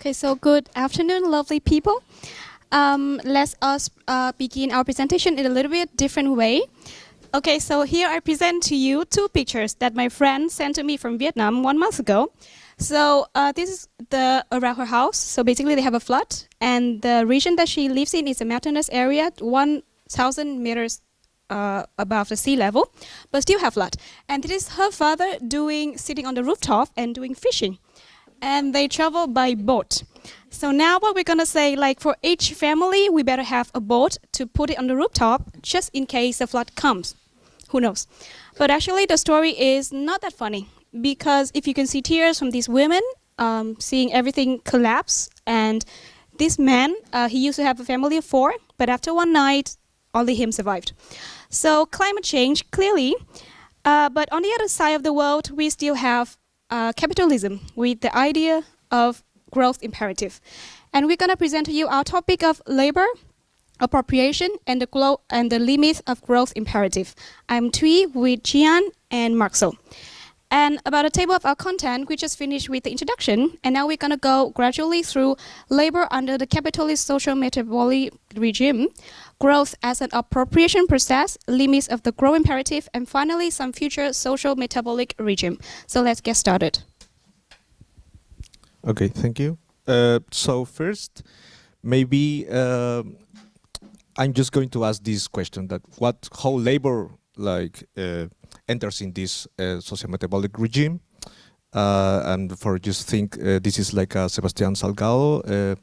Okay, so good afternoon, lovely people. Let us begin our presentation in a little bit different way. Okay, so here I present to you two pictures that my friend sent to me from Vietnam 1 month ago. So this is around her house. So basically they have a flood, and the region that she lives in is a mountainous area, 1,000 meters above the sea level, but still have flood. And this is her father sitting on the rooftop and doing fishing. And they travel by boat. So now what we're gonna say, like for each family, we better have a boat to put it on the rooftop just in case a flood comes. Who knows? But actually the story is not that funny, because if you can see tears from these women, seeing everything collapse, and this man, he used to have a family of 4, but after one night, only him survived. So climate change, clearly, but on the other side of the world, we still have capitalism with the idea of growth imperative. And we're going to present to you our topic of labor, appropriation, and the limits of growth imperative. I'm Thuy with Jian and Marceau. And about the table of our content, we just finished with the introduction, and now we're going to go gradually through labor under the capitalist social metabolic regime, growth as an appropriation process, limits of the growth imperative, and finally some future social metabolic regime. So let's get started. Okay, thank you. So first, maybe I'm just going to ask this question: that how labor enters in this social metabolic regime, and for just think this is like a Sebastián Salgado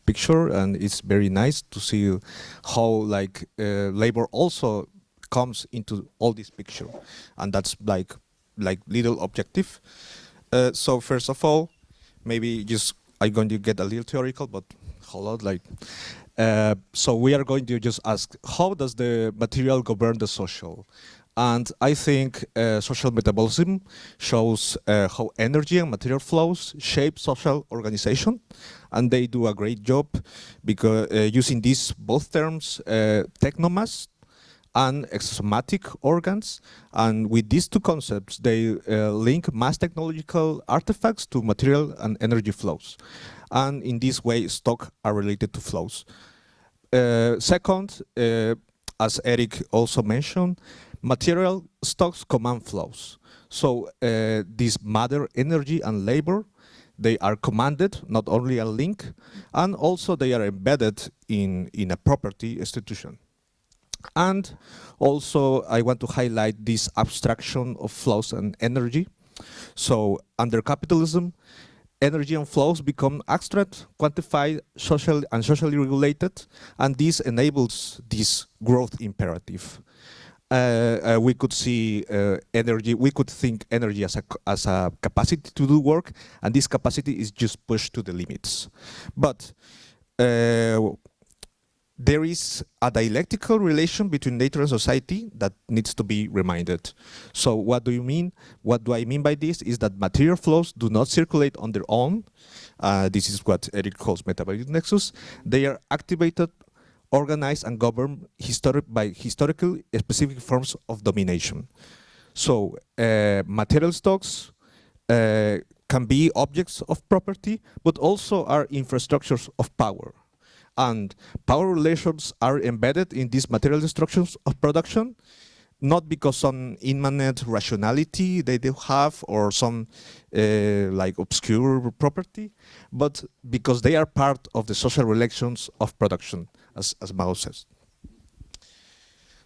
picture, and it's very nice to see how labor also comes into all this picture, and that's like little objective. So first of all, maybe just I'm going to get a little theoretical, but hold on, so we are going to just ask, how does the material govern the social? And I think social metabolism shows how energy and material flows shape social organization, and they do a great job because using these both terms, technomass and exosomatic organs, and with these two concepts they link mass technological artifacts to material and energy flows, and in this way stock are related to flows. Second, as Eric also mentioned, material stocks command flows. So this matter, energy, and labor, they are commanded, not only a link, and also they are embedded in a property institution. And also I want to highlight this abstraction of flows and energy. So under capitalism, energy and flows become abstract, quantified, socially regulated, and this enables this growth imperative. We could see energy. We could think energy as a capacity to do work, and this capacity is just pushed to the limits. But there is a dialectical relation between nature and society that needs to be reminded. So what do you mean? What do I mean by this is that material flows do not circulate on their own. This is what Eric calls metabolic nexus. They are activated, organized, and governed by historical specific forms of domination. So material stocks can be objects of property, but also are infrastructures of power. And power relations are embedded in these material structures of production, not because some immanent rationality they do have or some obscure property, but because they are part of the social relations of production, as Mao says.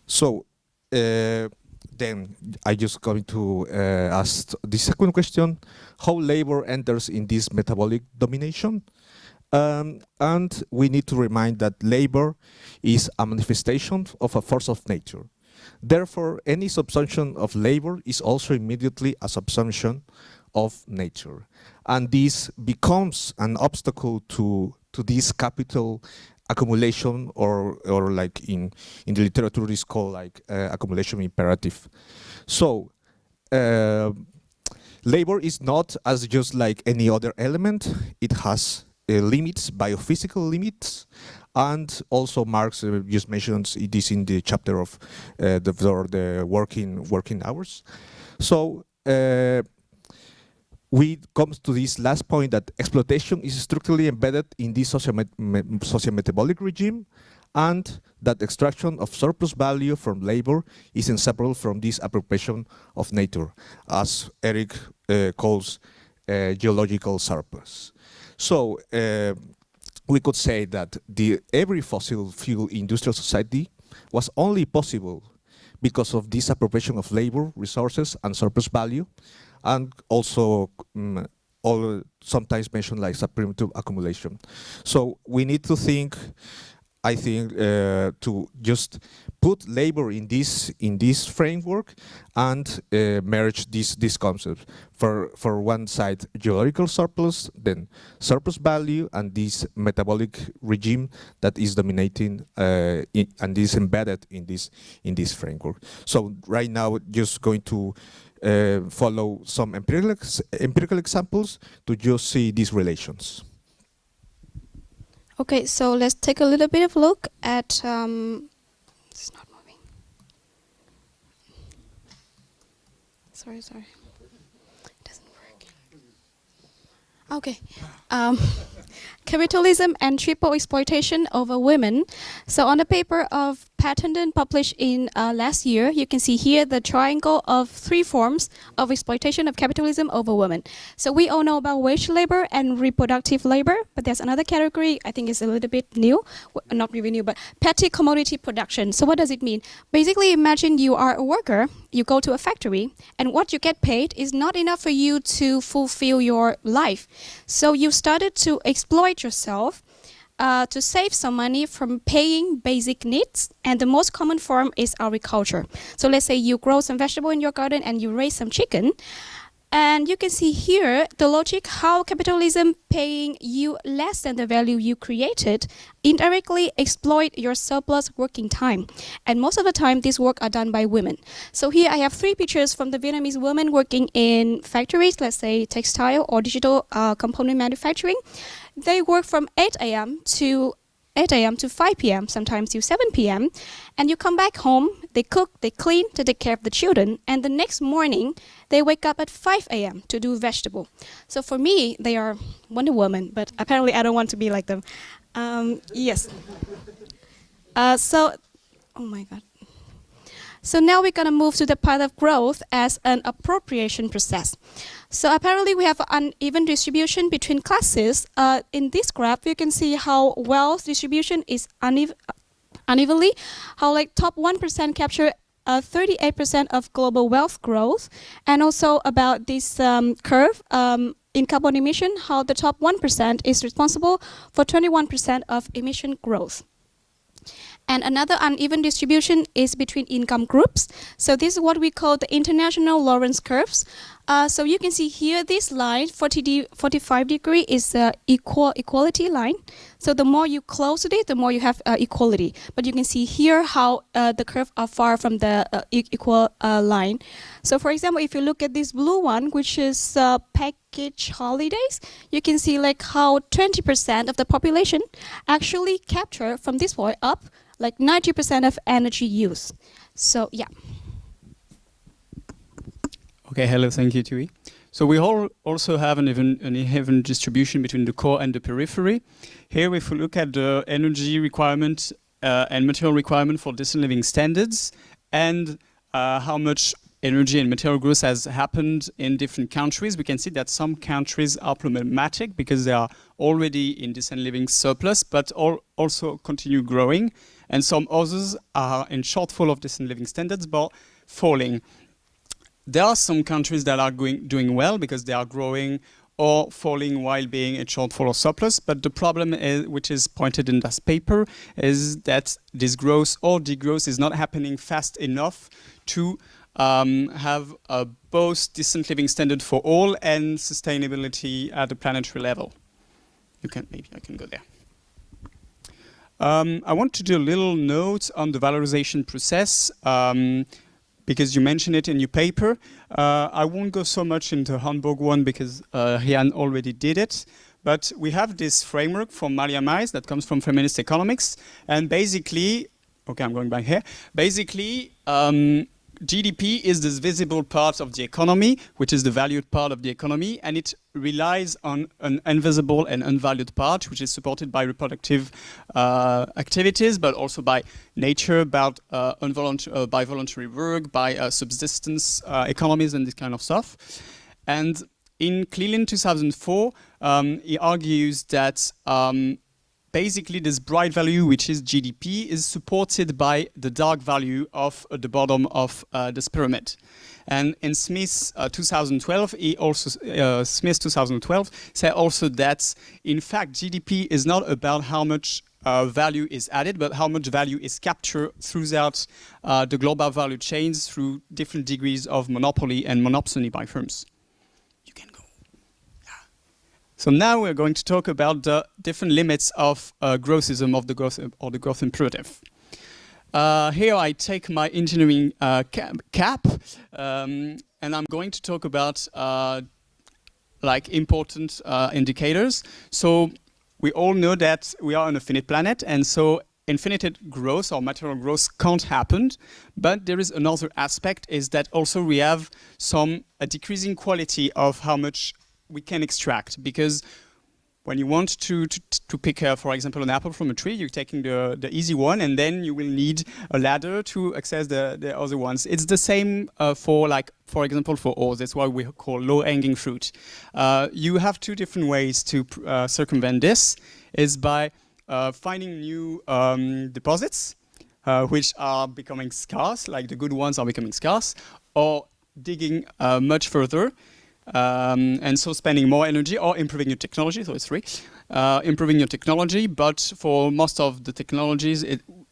So then I just going to ask the second question: how labor enters in this metabolic domination? And we need to remind that labor is a manifestation of a force of nature. Therefore, any subsumption of labor is also immediately a subsumption of nature. And this becomes an obstacle to this capital accumulation, or like in the literature is called accumulation imperative. So labor is not as just like any other element. It has limits, biophysical limits, and also Marx just mentions this in the chapter of the working hours. So we come to this last point that exploitation is structurally embedded in this socio-metabolic regime, and that extraction of surplus value from labor is inseparable from this appropriation of nature, as Eric calls geological surplus. So we could say that every fossil fuel industrial society was only possible because of this appropriation of labor, resources, and surplus value, and also sometimes mentioned like primitive accumulation. So we need to think, I think, to just put labor in this framework and merge these concepts. For one side, geological surplus, then surplus value, and this metabolic regime that is dominating and is embedded in this framework. So right now, just going to follow some empirical examples to just see these relations. Okay, so let's take a little bit of look at. It's not moving. Sorry. It doesn't work. Okay. Capitalism and triple exploitation over women. So on the paper of Pattenden published in last year, you can see here the triangle of 3 forms of exploitation of capitalism over women. So we all know about wage labor and reproductive labor, but there's another category, I think it's a little bit new, not really new, but petty commodity production. So what does it mean? Basically, imagine you are a worker, you go to a factory, and what you get paid is not enough for you to fulfill your life. So you started to exploit yourself to save some money from paying basic needs, and the most common form is agriculture. So let's say you grow some vegetable in your garden and you raise some chicken, and you can see here the logic how capitalism paying you less than the value you created indirectly exploit your surplus working time. And most of the time these work are done by women. So here I have 3 pictures from the Vietnamese women working in factories, let's say textile or digital component manufacturing. They work from 8 a.m. to 5 p.m., sometimes to 7 p.m. And you come back home, they cook, they clean, to take care of the children. And the next morning, they wake up at 5 a.m. to do vegetable. So for me, they are Wonder Woman, but apparently I don't want to be like them. Yes. Oh my God. So now we're going to move to the part of growth as an appropriation process. So apparently we have an uneven distribution between classes. In this graph, you can see how wealth distribution is unevenly, how like top 1% capture 38% of global wealth growth, and also about this curve in carbon emission, how the top 1% is responsible for 21% of emission growth. And another uneven distribution is between income groups. So this is what we call the international Lorenz curves. So you can see here this line, 45 degree, is the equality line. So the more you close to it, the more you have equality. But you can see here how the curves are far from the equal line. So for example, if you look at this blue one, which is package holidays, you can see like how 20% of the population actually capture from this point up like 90% of energy use. So yeah. Okay, hello, thank you, Thuy. So we also have an even distribution between the core and the periphery. Here, if we look at the energy requirement and material requirement for decent living standards, and how much energy and material growth has happened in different countries, we can see that some countries are problematic because they are already in decent living surplus, but also continue growing. And some others are in shortfall of decent living standards, but falling. There are some countries that are doing well because they are growing or falling while being in shortfall or surplus. But the problem is, which is pointed in this paper, is that this growth or degrowth is not happening fast enough to have both decent living standard for all and sustainability at the planetary level. Maybe I can go there. I want to do a little note on the valorization process because you mentioned it in your paper. I won't go so much into Hamburg one because Jian already did it. But we have this framework from Maria Mais that comes from feminist economics. And basically, okay, I'm going back here. Basically, GDP is this visible part of the economy, which is the valued part of the economy, and it relies on an invisible and unvalued part, which is supported by reproductive activities, but also by nature, by voluntary work, by subsistence economies and this kind of stuff. And in Cleland 2004, he argues that basically this bright value, which is GDP, is supported by the dark value of the bottom of this pyramid. And in Smith's 2012, Smith 2012 said also that, in fact, GDP is not about how much value is added, but how much value is captured throughout the global value chains through different degrees of monopoly and monopsony by firms. So now we're going to talk about the different limits of growthism, of the growth or the growth imperative. Here I take my engineering cap, and I'm going to talk about like important indicators. So we all know that we are on a finite planet, and so infinite growth or material growth can't happen. But there is another aspect, is that also we have a decreasing quality of how much we can extract, because when you want to pick, for example, an apple from a tree, you're taking the easy one, and then you will need a ladder to access the other ones. It's the same for example, for ores. That's why we call low-hanging fruit. You have two different ways to circumvent this, is by finding new deposits, which are becoming scarce, like the good ones are becoming scarce, or digging much further, and so spending more energy, or improving your technology. So it's three. Improving your technology, but for most of the technologies,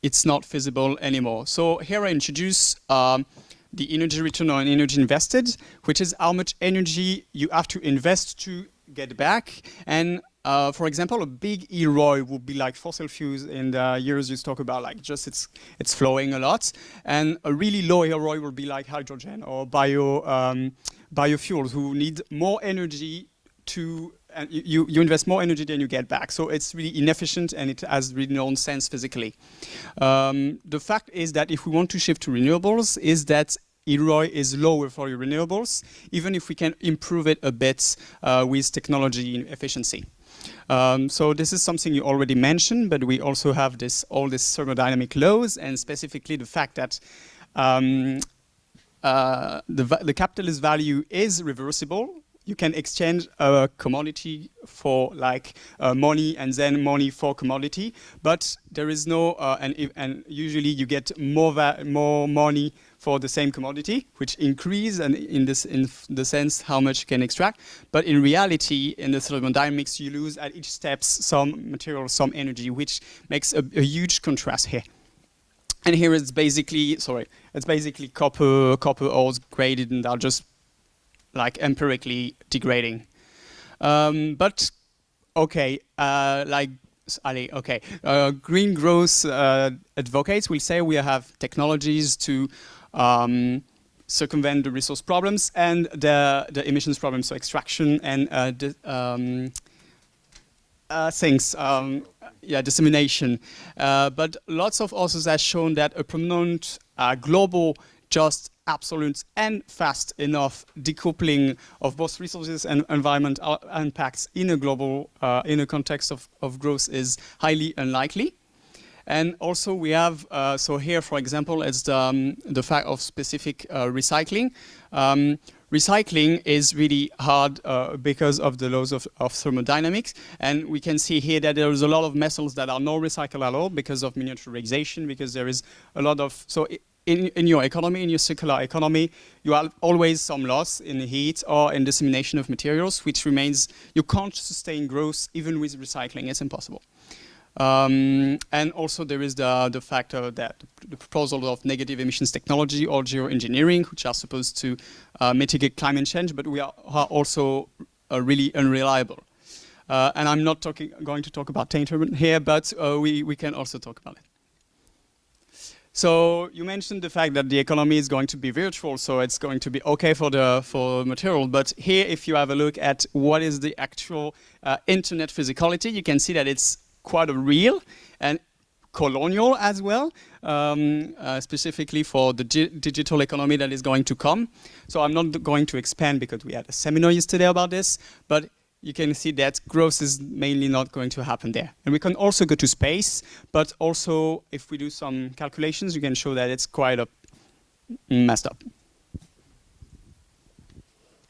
it's not feasible anymore. So here I introduce the energy return on energy invested, which is how much energy you have to invest to get back. And for example, a big ROI would be like fossil fuels in the years you talk about, like just it's flowing a lot. And a really low ROI will be like hydrogen or biofuels, who need more energy to, and you invest more energy than you get back. So it's really inefficient, and it has really no sense physically. The fact is that if we want to shift to renewables, is that ROI is lower for your renewables, even if we can improve it a bit with technology efficiency. So this is something you already mentioned, but we also have all these thermodynamic laws, and specifically the fact that the capitalist value is reversible. You can exchange a commodity for like money, and then money for commodity, but there is no, and usually you get more money for the same commodity, which increase and in the sense how much you can extract. But in reality, in the thermodynamics, you lose at each step some material, some energy, which makes a huge contrast here. And here it's basically, copper ores graded, and are just like empirically degrading. But okay, green growth advocates will say we have technologies to circumvent the resource problems and the emissions problems, so extraction and dissemination. But lots of authors have shown that a permanent global, just, absolute and fast enough decoupling of both resources and environmental impacts in a global, in a context of growth is highly unlikely. And also we have, so here, for example, it's the fact of specific recycling. Recycling is really hard because of the laws of thermodynamics. And we can see here that there is a lot of metals that are not recycled at all because of miniaturization, because there is a lot of, so in your economy, in your circular economy, you have always some loss in heat or in dissemination of materials, which remains, you can't sustain growth even with recycling, it's impossible. And also there is the factor that the proposal of negative emissions technology or geoengineering, which are supposed to mitigate climate change, but we are also really unreliable. And I'm not going to talk about tainterment here, but we can also talk about it. So you mentioned the fact that the economy is going to be virtual, so it's going to be okay for material. But here, if you have a look at what is the actual internet physicality, you can see that it's quite real and colonial as well, specifically for the digital economy that is going to come. So I'm not going to expand because we had a seminar yesterday about this, but you can see that growth is mainly not going to happen there. And we can also go to space, but also if we do some calculations, you can show that it's quite messed up.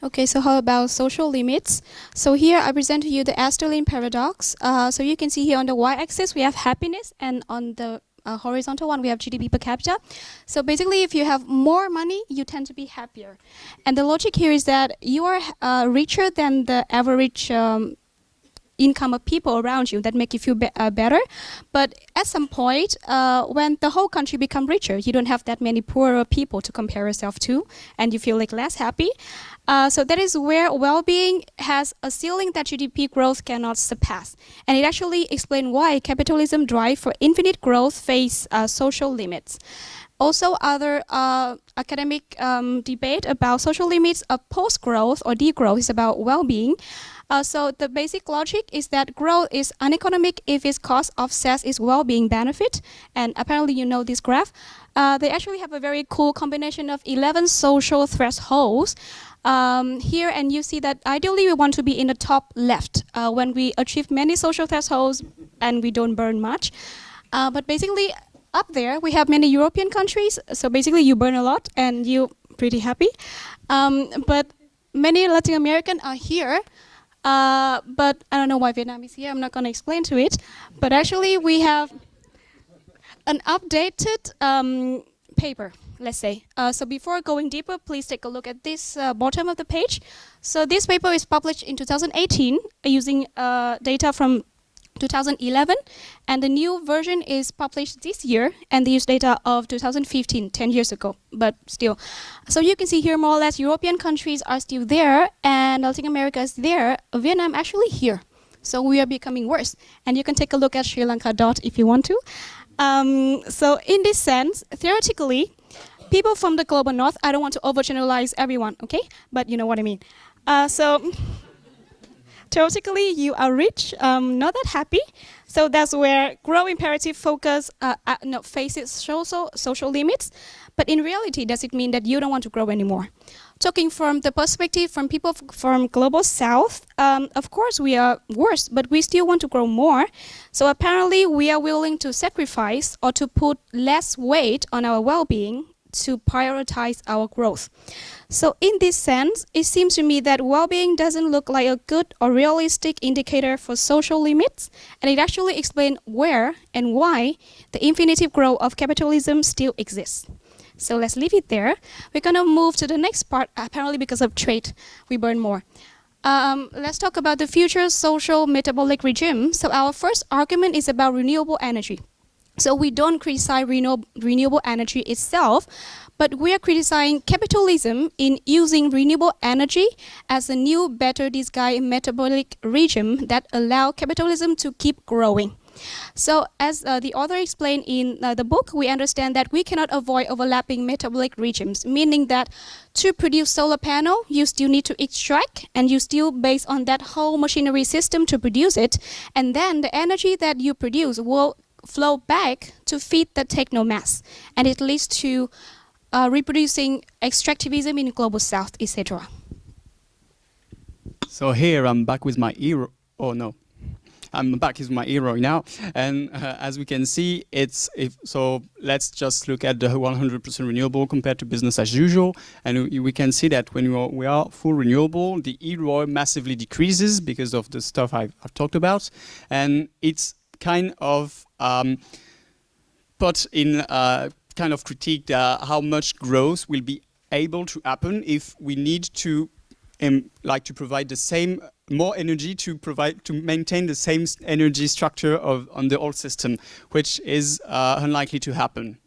Okay, so how about social limits? So here I present to you the Esterlin paradox. So you can see here on the y-axis we have happiness, and on the horizontal one we have GDP per capita. So basically if you have more money, you tend to be happier. And the logic here is that you are richer than the average income of people around you that make you feel better. But at some point, when the whole country become richer, you don't have that many poorer people to compare yourself to, and you feel like less happy. So that is where well-being has a ceiling that GDP growth cannot surpass. And it actually explains why capitalism drive for infinite growth face social limits. Also, other academic debate about social limits of post-growth or degrowth is about well-being. So the basic logic is that growth is uneconomic if its cost offsets its well-being benefit. And apparently you know this graph. They actually have a very cool combination of 11 social thresholds here, and you see that ideally we want to be in the top left when we achieve many social thresholds and we don't burn much. But basically up there we have many European countries, so basically you burn a lot and you're pretty happy. But many Latin American are here. But I don't know why Vietnam is here. I'm not going to explain to it. But actually, we have an updated paper, let's say. So before going deeper, please take a look at this bottom of the page. So this paper is published in 2018 using data from 2011, and the new version is published this year, and they use data of 2015, 10 years ago, but still. So you can see here more or less European countries are still there, and Latin America is there, Vietnam actually here. So we are becoming worse. And you can take a look at Sri Lanka dot if you want to. So in this sense, theoretically, people from the global north, I don't want to overgeneralize everyone, okay? But you know what I mean. Theoretically, you are rich, not that happy. So that's where grow imperative focus faces social limits. But in reality, does it mean that you don't want to grow anymore? Talking from the perspective from people from global south, of course we are worse, but we still want to grow more. So apparently we are willing to sacrifice or to put less weight on our well-being to prioritize our growth. So in this sense, it seems to me that well-being doesn't look like a good or realistic indicator for social limits, and it actually explains where and why the infinitive growth of capitalism still exists. So let's leave it there. We're gonna move to the next part, apparently because of trade, we burn more. Let's talk about the future social metabolic regime. So our first argument is about renewable energy. So we don't criticize renewable energy itself, but we are criticizing capitalism in using renewable energy as a new, better disguised metabolic regime that allow capitalism to keep growing. So as the author explained in the book, we understand that we cannot avoid overlapping metabolic regimes, meaning that to produce solar panel, you still need to extract, and you still based on that whole machinery system to produce it, and then the energy that you produce will flow back to feed the techno-mass, and it leads to reproducing extractivism in global south, etc. So here I'm back with my hero. Oh no, I'm back with my hero now, and as we can see, so let's just look at the 100% renewable compared to business as usual, and we can see that when we are full renewable, the EROI massively decreases because of the stuff I've talked about, and it's kind of put in kind of critique how much growth will be able to happen if we need to to provide the same more energy to maintain the same energy structure on the old system, which is unlikely to happen.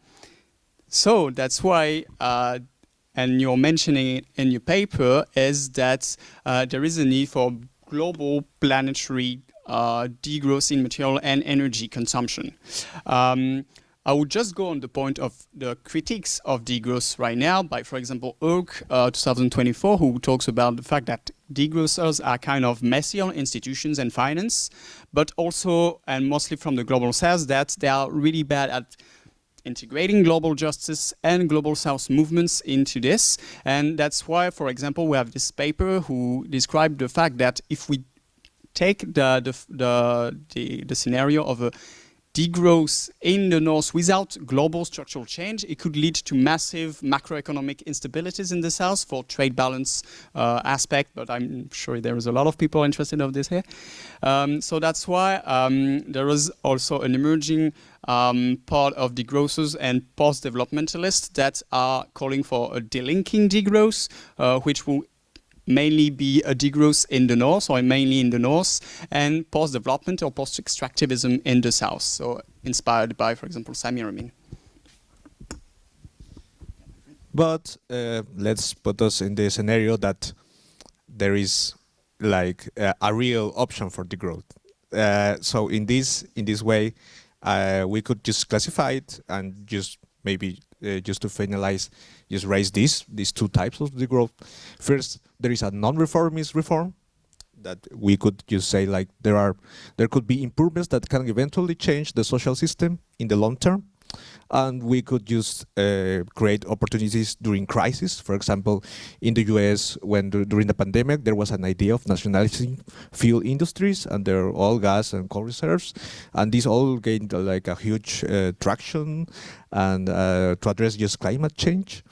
So that's why, and you're mentioning it in your paper, is that there is a need for global planetary degrowth in material and energy consumption. I would just go on the point of the critiques of degrowth right now by, for example, Oak 2024, who talks about the fact that degrowthers are kind of messy on institutions and finance, but also, and mostly from the global south, that they are really bad at integrating global justice and global south movements into this. And that's why, for example, we have this paper who described the fact that if we take the scenario of a degrowth in the north without global structural change, it could lead to massive macroeconomic instabilities in the south for trade balance aspect, but I'm sure there is a lot of people interested in this here. So that's why there is also an emerging part of degrowthers and post-developmentalists that are calling for a delinking degrowth, which will mainly be a degrowth in the north, or mainly in the north, and post-development or post-extractivism in the south. So inspired by, for example, Samir Amin. But let's put us in the scenario that there is like a real option for the growth. So in this way, we could just classify it and just maybe just to finalize, just raise these two types of the growth. First, there is a non-reformist reform that we could just say like there could be improvements that can eventually change the social system in the long term. And we could just create opportunities during crisis. For example, in the US, when during the pandemic, there was an idea of nationalizing fuel industries and their oil, gas, and coal reserves, and these all gained like a huge traction and to address just climate change.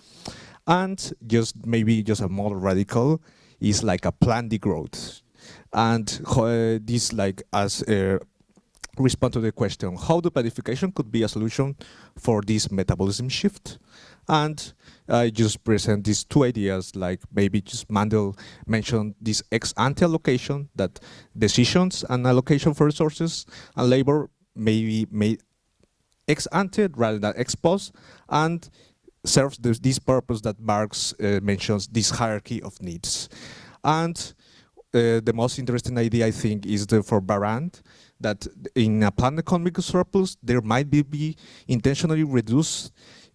And just maybe just a more radical is like a planned degrowth, and this like as respond to the question, how the planification could be a solution for this metabolism shift. And I just present these two ideas, like maybe just Mandel mentioned this ex-ante allocation, that decisions and allocation for resources and labor may be made ex-ante rather than ex-post, and serves this purpose that Marx mentions, this hierarchy of needs. And the most interesting idea, I think, is for Barand, that in a planned economic surplus, there might be intentionally reduced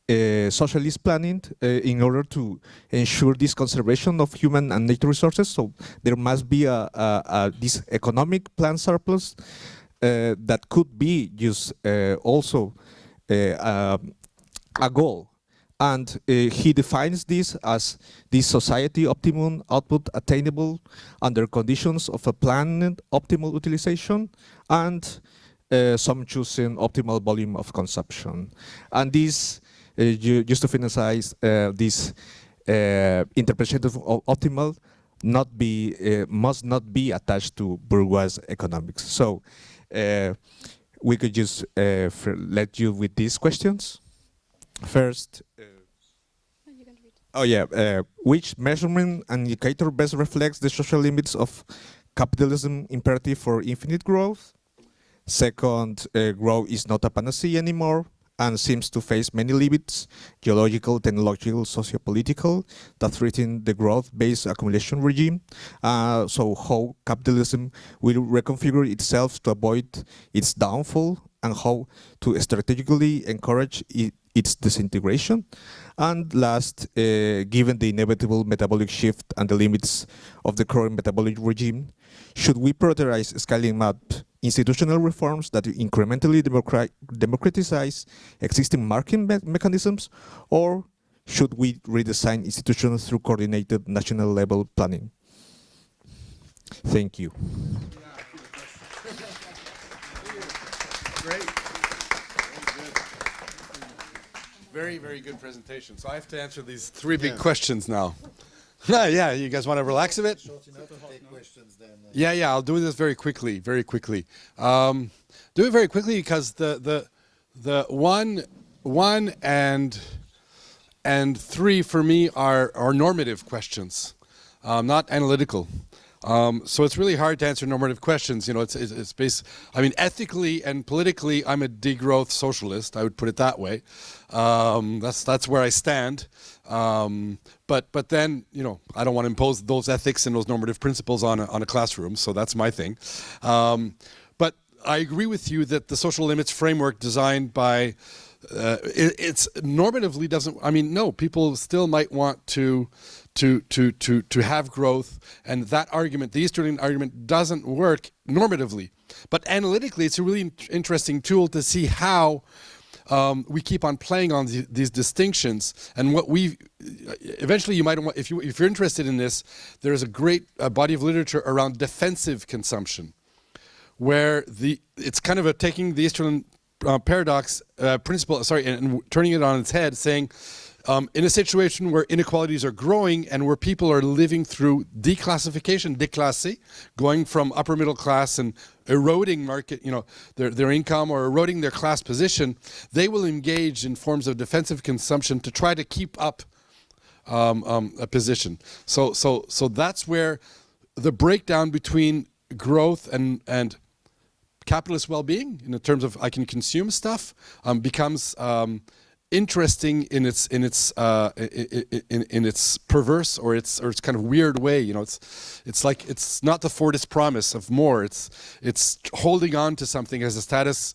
socialist planning in order to ensure this conservation of human and nature resources. So there must be this economic planned surplus that could be just also a goal. And he defines this as this society optimum output attainable under conditions of a planned optimal utilization and some choosing optimal volume of consumption. And this, just to finalize, this interpretation of optimal must not be attached to bourgeois economics. So we could just let you with these questions. First, which measurement and indicator best reflects the social limits of capitalism imperative for infinite growth? Second, growth is not a panacea anymore and seems to face many limits, geological, technological, socio-political, that threaten the growth-based accumulation regime. So how capitalism will reconfigure itself to avoid its downfall, and how to strategically encourage its disintegration. And last, given the inevitable metabolic shift and the limits of the current metabolic regime, should we prioritize scaling up institutional reforms that incrementally democratize existing market mechanisms, or should we redesign institutions through coordinated national level planning? Thank you. Great. Very, very good presentation. So I have to answer these three big questions now. Yeah, you guys want to relax a bit? Yeah, I'll do this very quickly, very quickly. Do it very quickly because the one and three for me are normative questions, not analytical. So it's really hard to answer normative questions. You know, it's based. I mean, ethically and politically, I'm a degrowth socialist. I would put it that way. That's where I stand. But then, you know, I don't want to impose those ethics and those normative principles on a classroom. So that's my thing. But I agree with you that the social limits framework designed by it's normatively doesn't. I mean, no, people still might want to have growth, and that argument, the Easterlin argument, doesn't work normatively. But analytically, it's a really interesting tool to see how we keep on playing on these distinctions, and what we eventually you might want, if you're interested in this, there's a great body of literature around defensive consumption, where it's kind of taking the Easterlin paradox principle, and turning it on its head, saying in a situation where inequalities are growing and where people are living through declassification, déclassé, going from upper middle class and eroding their income or eroding their class position, they will engage in forms of defensive consumption to try to keep up a position. So that's where the breakdown between growth and capitalist well-being, in terms of I can consume stuff, becomes interesting in its perverse or its kind of weird way. It's like it's not the Fordist promise of more. It's holding on to something as a status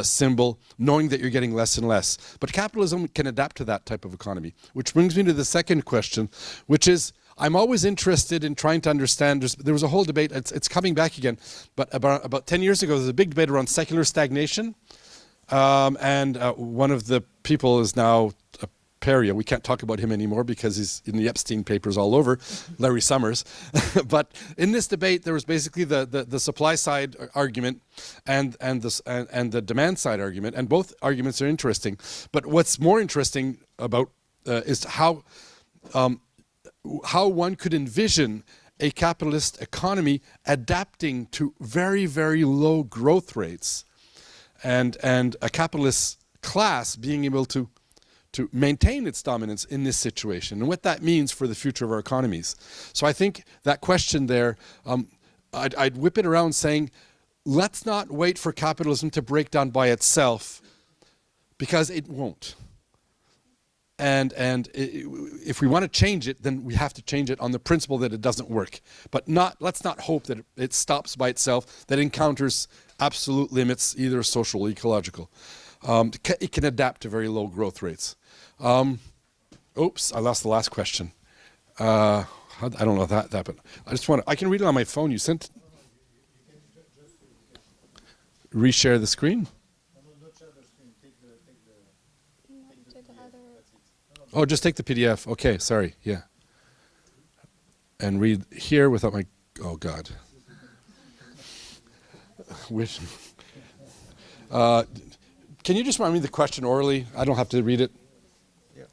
symbol, knowing that you're getting less and less. But capitalism can adapt to that type of economy, which brings me to the second question, which is, I'm always interested in trying to understand. There was a whole debate. It's coming back again, but about 10 years ago, there was a big debate around secular stagnation. And one of the people is now a pariah. We can't talk about him anymore because he's in the Epstein papers all over, Larry Summers. But in this debate, there was basically the supply side argument and the demand side argument, and both arguments are interesting. But what's more interesting about is how one could envision a capitalist economy adapting to very, very low growth rates, and a capitalist class being able to maintain its dominance in this situation, and what that means for the future of our economies. So I think that question there, I'd whip it around saying, let's not wait for capitalism to break down by itself, because it won't. And if we want to change it, then we have to change it on the principle that it doesn't work. But let's not hope that it stops by itself, that encounters absolute limits, either social or ecological. It can adapt to very low growth rates. Oops, I lost the last question. I don't know that, but I can read it on my phone. You sent. Reshare the screen? Oh, just take the PDF. Okay, sorry. Yeah. And read here without my. Oh God. Which? Can you just remind me the question orally? I don't have to read it. Yeah.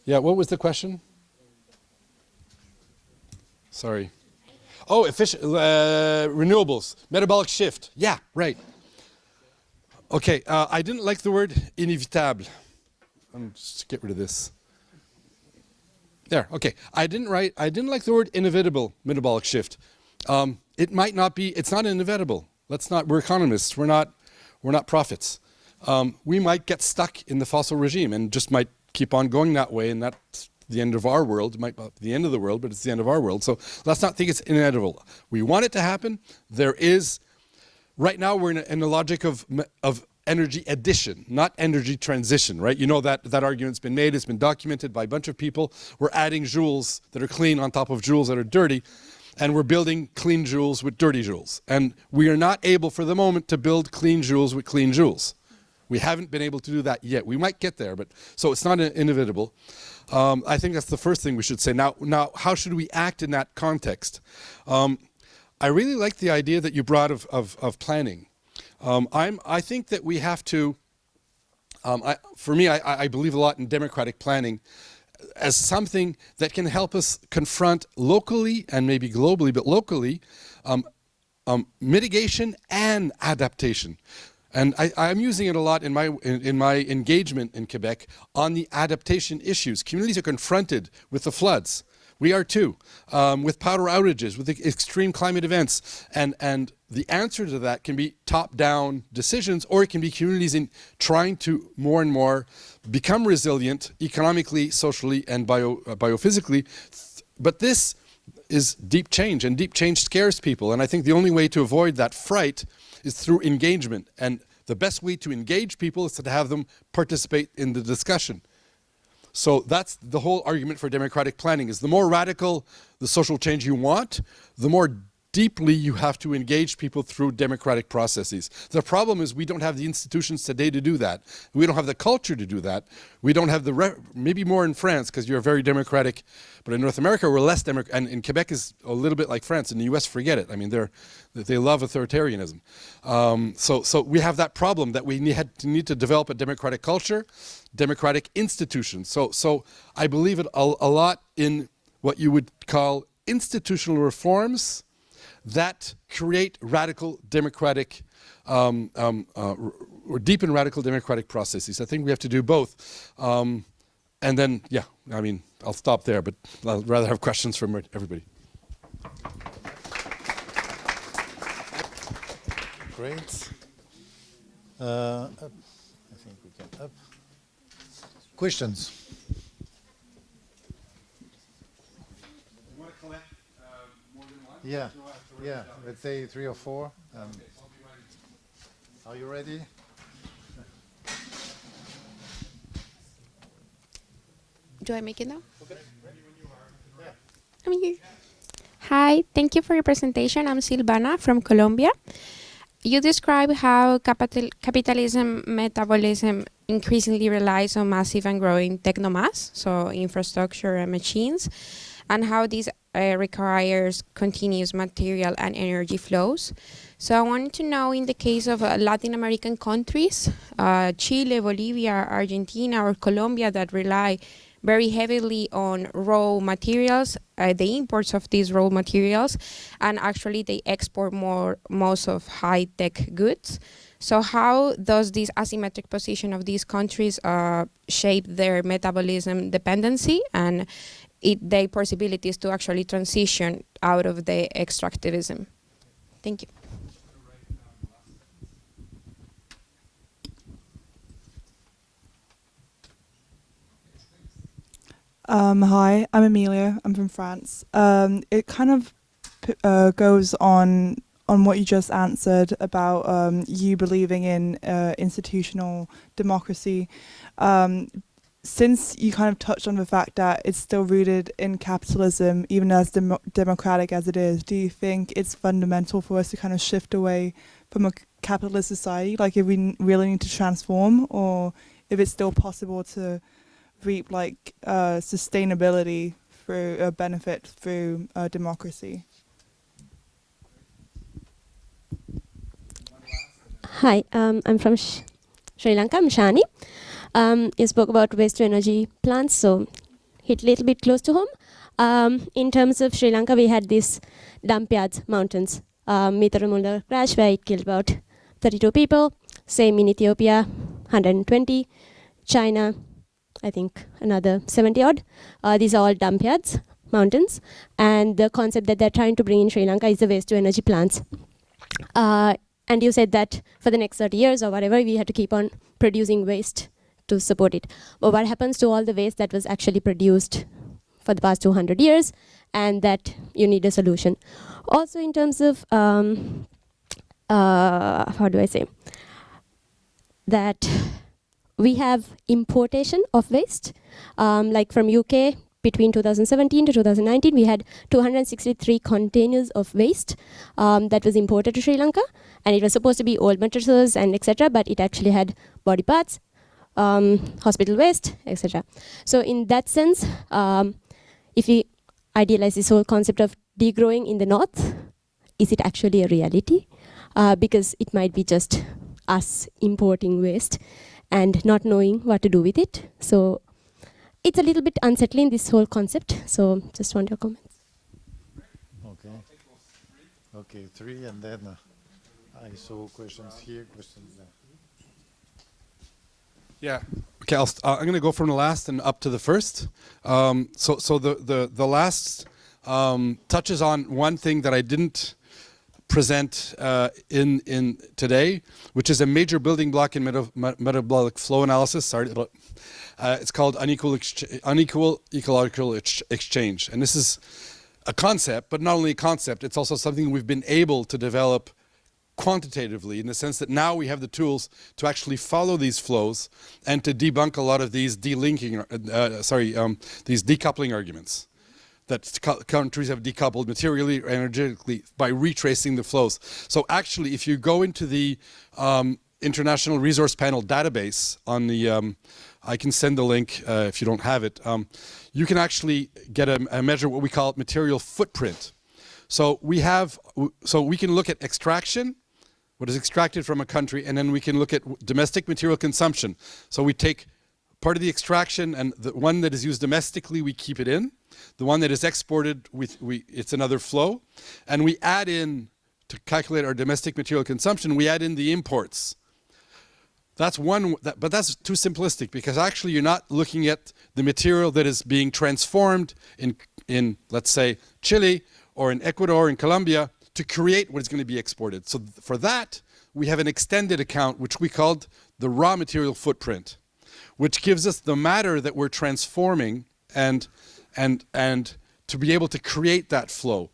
Yeah. What was the question? Sorry. Oh, renewables, metabolic shift. Yeah, right. Okay. I didn't like the word inévitable. Just get rid of this. There, okay. I didn't like the word inevitable metabolic shift. It might not be, it's not inevitable. We're economists, we're not prophets. We might get stuck in the fossil regime and just might keep on going that way, and that's the end of our world. It might not be the end of the world, but it's the end of our world. So let's not think it's inevitable. We want it to happen. Right now we're in a logic of energy addition, not energy transition, right? You know that argument's been made, it's been documented by a bunch of people. We're adding joules that are clean on top of joules that are dirty, and we're building clean joules with dirty joules. And we are not able for the moment to build clean joules with clean joules. We haven't been able to do that yet. We might get there, but so it's not inevitable. I think that's the first thing we should say. Now, how should we act in that context? I really like the idea that you brought of planning. I think that we have to, for me, I believe a lot in democratic planning as something that can help us confront locally and maybe globally, but locally, mitigation and adaptation. And I'm using it a lot in my engagement in Quebec on the adaptation issues. Communities are confronted with the floods. We are too, with power outages, with extreme climate events. And the answer to that can be top-down decisions, or it can be communities in trying to more and more become resilient economically, socially, and biophysically. But this is deep change, and deep change scares people. And I think the only way to avoid that fright is through engagement. And the best way to engage people is to have them participate in the discussion. So that's the whole argument for democratic planning, is the more radical the social change you want, the more deeply you have to engage people through democratic processes. The problem is we don't have the institutions today to do that. We don't have the culture to do that. We don't have maybe more in France, because you're very democratic, but in North America we're less democratic, and in Quebec is a little bit like France. In the US, forget it. I mean, they love authoritarianism. So we have that problem that we need to develop a democratic culture, democratic institutions. So I believe it a lot in what you would call institutional reforms that create radical democratic, or deepen radical democratic processes. I think we have to do both. And then, yeah, I mean, I'll stop there, but I'd rather have questions from everybody. Great. Up. I think we can up. Questions? You want to collect more than one? Yeah. Yeah, let's say 3 or 4. Are you ready? Do I make it now? Okay. Ready when you are. Yeah. I'm here. Hi, thank you for your presentation. I'm Silvana from Colombia. You describe how capitalism metabolism increasingly relies on massive and growing technomass, so infrastructure and machines, and how this requires continuous material and energy flows. So I wanted to know, in the case of Latin American countries, Chile, Bolivia, Argentina, or Colombia, that rely very heavily on raw materials, the imports of these raw materials, and actually they export most of high-tech goods. So how does this asymmetric position of these countries shape their metabolism dependency and their possibilities to actually transition out of the extractivism? Thank you. Hi, I'm Amelia. I'm from France. It kind of goes on what you just answered about you believing in institutional democracy. Since you kind of touched on the fact that it's still rooted in capitalism, even as democratic as it is, do you think it's fundamental for us to kind of shift away from a capitalist society? Like, if we really need to transform, or if it's still possible to reap like sustainability through benefit through democracy? Hi, I'm from Sri Lanka. I'm Shani. You spoke about waste to energy plants, so hit a little bit close to home. In terms of Sri Lanka, we had these dump yards, mountains, Mitharamula crash where it killed about 32 people. Same in Ethiopia, 120. China, I think another 70 odd. These are all dump yards, mountains. And the concept that they're trying to bring in Sri Lanka is the waste to energy plants. And you said that for the next 30 years or whatever, we had to keep on producing waste to support it. But what happens to all the waste that was actually produced for the past 200 years, and that you need a solution? Also in terms of, how do I say, that we have importation of waste, like from UK, between 2017 to 2019, we had 263 containers of waste that was imported to Sri Lanka, and it was supposed to be old mattresses and etc., but it actually had body parts, hospital waste, etc. So in that sense, if we idealize this whole concept of degrowing in the north, is it actually a reality? Because it might be just us importing waste and not knowing what to do with it. So it's a little bit unsettling, this whole concept. So just want your comments. Okay. Okay, 3, and then I saw questions here, questions there. Yeah. Okay, I'm going to go from the last and up to the first. So the last touches on one thing that I didn't present in today, which is a major building block in metabolic flow analysis. Sorry, it's called unequal ecological exchange, and this is a concept, but not only a concept. It's also something we've been able to develop quantitatively, in the sense that now we have the tools to actually follow these flows and to debunk a lot of these these decoupling arguments that countries have decoupled materially or energetically by retracing the flows. So actually, if you go into the International Resource Panel database on the, I can send the link if you don't have it, you can actually get a measure what we call material footprint. So we can look at extraction, what is extracted from a country, and then we can look at domestic material consumption. So we take part of the extraction, and the one that is used domestically, we keep it in. The one that is exported, it's another flow. And we add in, to calculate our domestic material consumption, we add in the imports. That's one, but that's too simplistic, because actually you're not looking at the material that is being transformed in let's say, Chile, or in Ecuador, in Colombia, to create what is going to be exported. So for that, we have an extended account, which we called the raw material footprint, which gives us the matter that we're transforming and to be able to create that flow.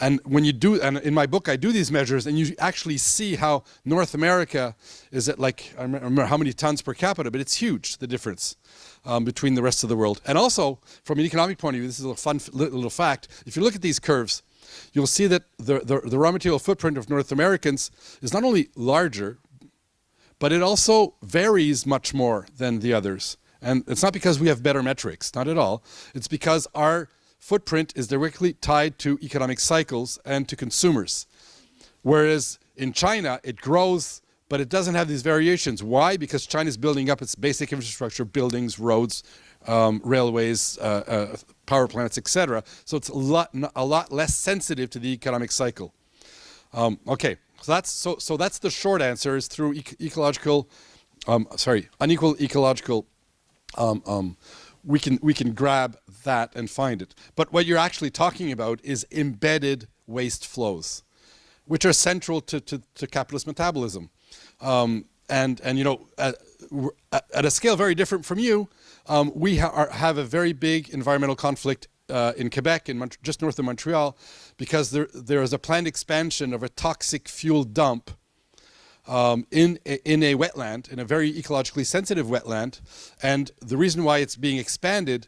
And when you do, and in my book I do these measures, and you actually see how North America is at, like, I remember how many tons per capita, but it's huge, the difference between the rest of the world. And also, from an economic point of view, this is a fun little fact, if you look at these curves, you'll see that the raw material footprint of North Americans is not only larger, but it also varies much more than the others. And it's not because we have better metrics, not at all. It's because our footprint is directly tied to economic cycles and to consumers. Whereas in China, it grows, but it doesn't have these variations. Why? Because China is building up its basic infrastructure, buildings, roads, railways, power plants, etc. So it's a lot less sensitive to the economic cycle. Okay, so that's the short answer, is through unequal ecological. We can grab that and find it. But what you're actually talking about is embedded waste flows, which are central to capitalist metabolism. And you know, at a scale very different from you, we have a very big environmental conflict in Quebec, just north of Montreal, because there is a planned expansion of a toxic fuel dump in a wetland, in a very ecologically sensitive wetland. And the reason why it's being expanded,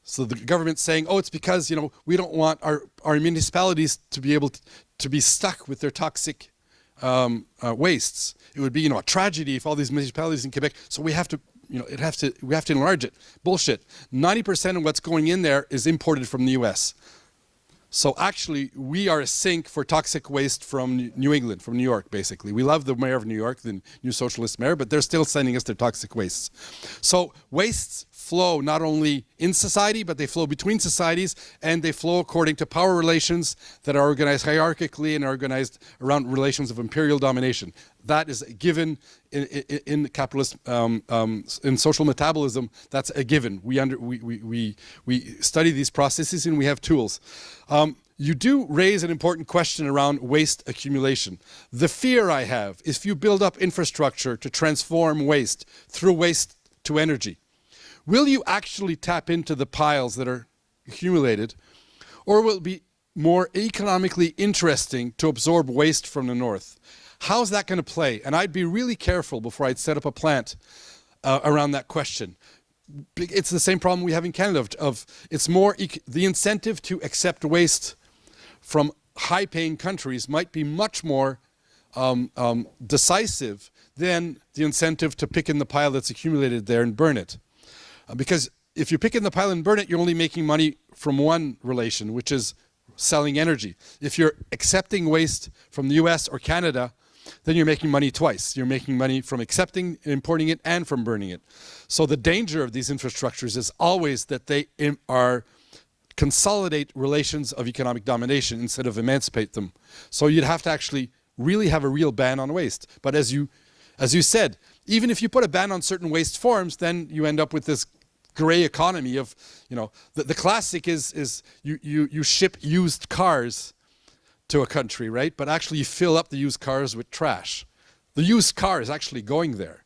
so the government's saying, oh, it's because, you know, we don't want our municipalities to be able to be stuck with their toxic wastes. It would be, you know, a tragedy if all these municipalities in Quebec, so we have to, you know, we have to enlarge it. Bullshit. 90% of what's going in there is imported from the US. So actually, we are a sink for toxic waste from New England, from New York, basically. We love the mayor of New York, the new socialist mayor, but they're still sending us their toxic wastes. So wastes flow not only in society, but they flow between societies, and they flow according to power relations that are organized hierarchically and are organized around relations of imperial domination. That is a given in capitalist, in social metabolism. That's a given. We study these processes and we have tools. You do raise an important question around waste accumulation. The fear I have is if you build up infrastructure to transform waste through waste to energy, will you actually tap into the piles that are accumulated, or will it be more economically interesting to absorb waste from the north? How's that going to play? And I'd be really careful before I'd set up a plant around that question. It's the same problem we have in Canada it's more, the incentive to accept waste from high-paying countries might be much more decisive than the incentive to pick in the pile that's accumulated there and burn it. Because if you pick in the pile and burn it, you're only making money from one relation, which is selling energy. If you're accepting waste from the US or Canada, then you're making money twice. You're making money from accepting, importing it, and from burning it. So the danger of these infrastructures is always that they consolidate relations of economic domination instead of emancipate them. So you'd have to actually really have a real ban on waste. But as you said, even if you put a ban on certain waste forms, then you end up with this gray economy of, you know, the classic is you ship used cars to a country, right? But actually you fill up the used cars with trash. The used car is actually going there.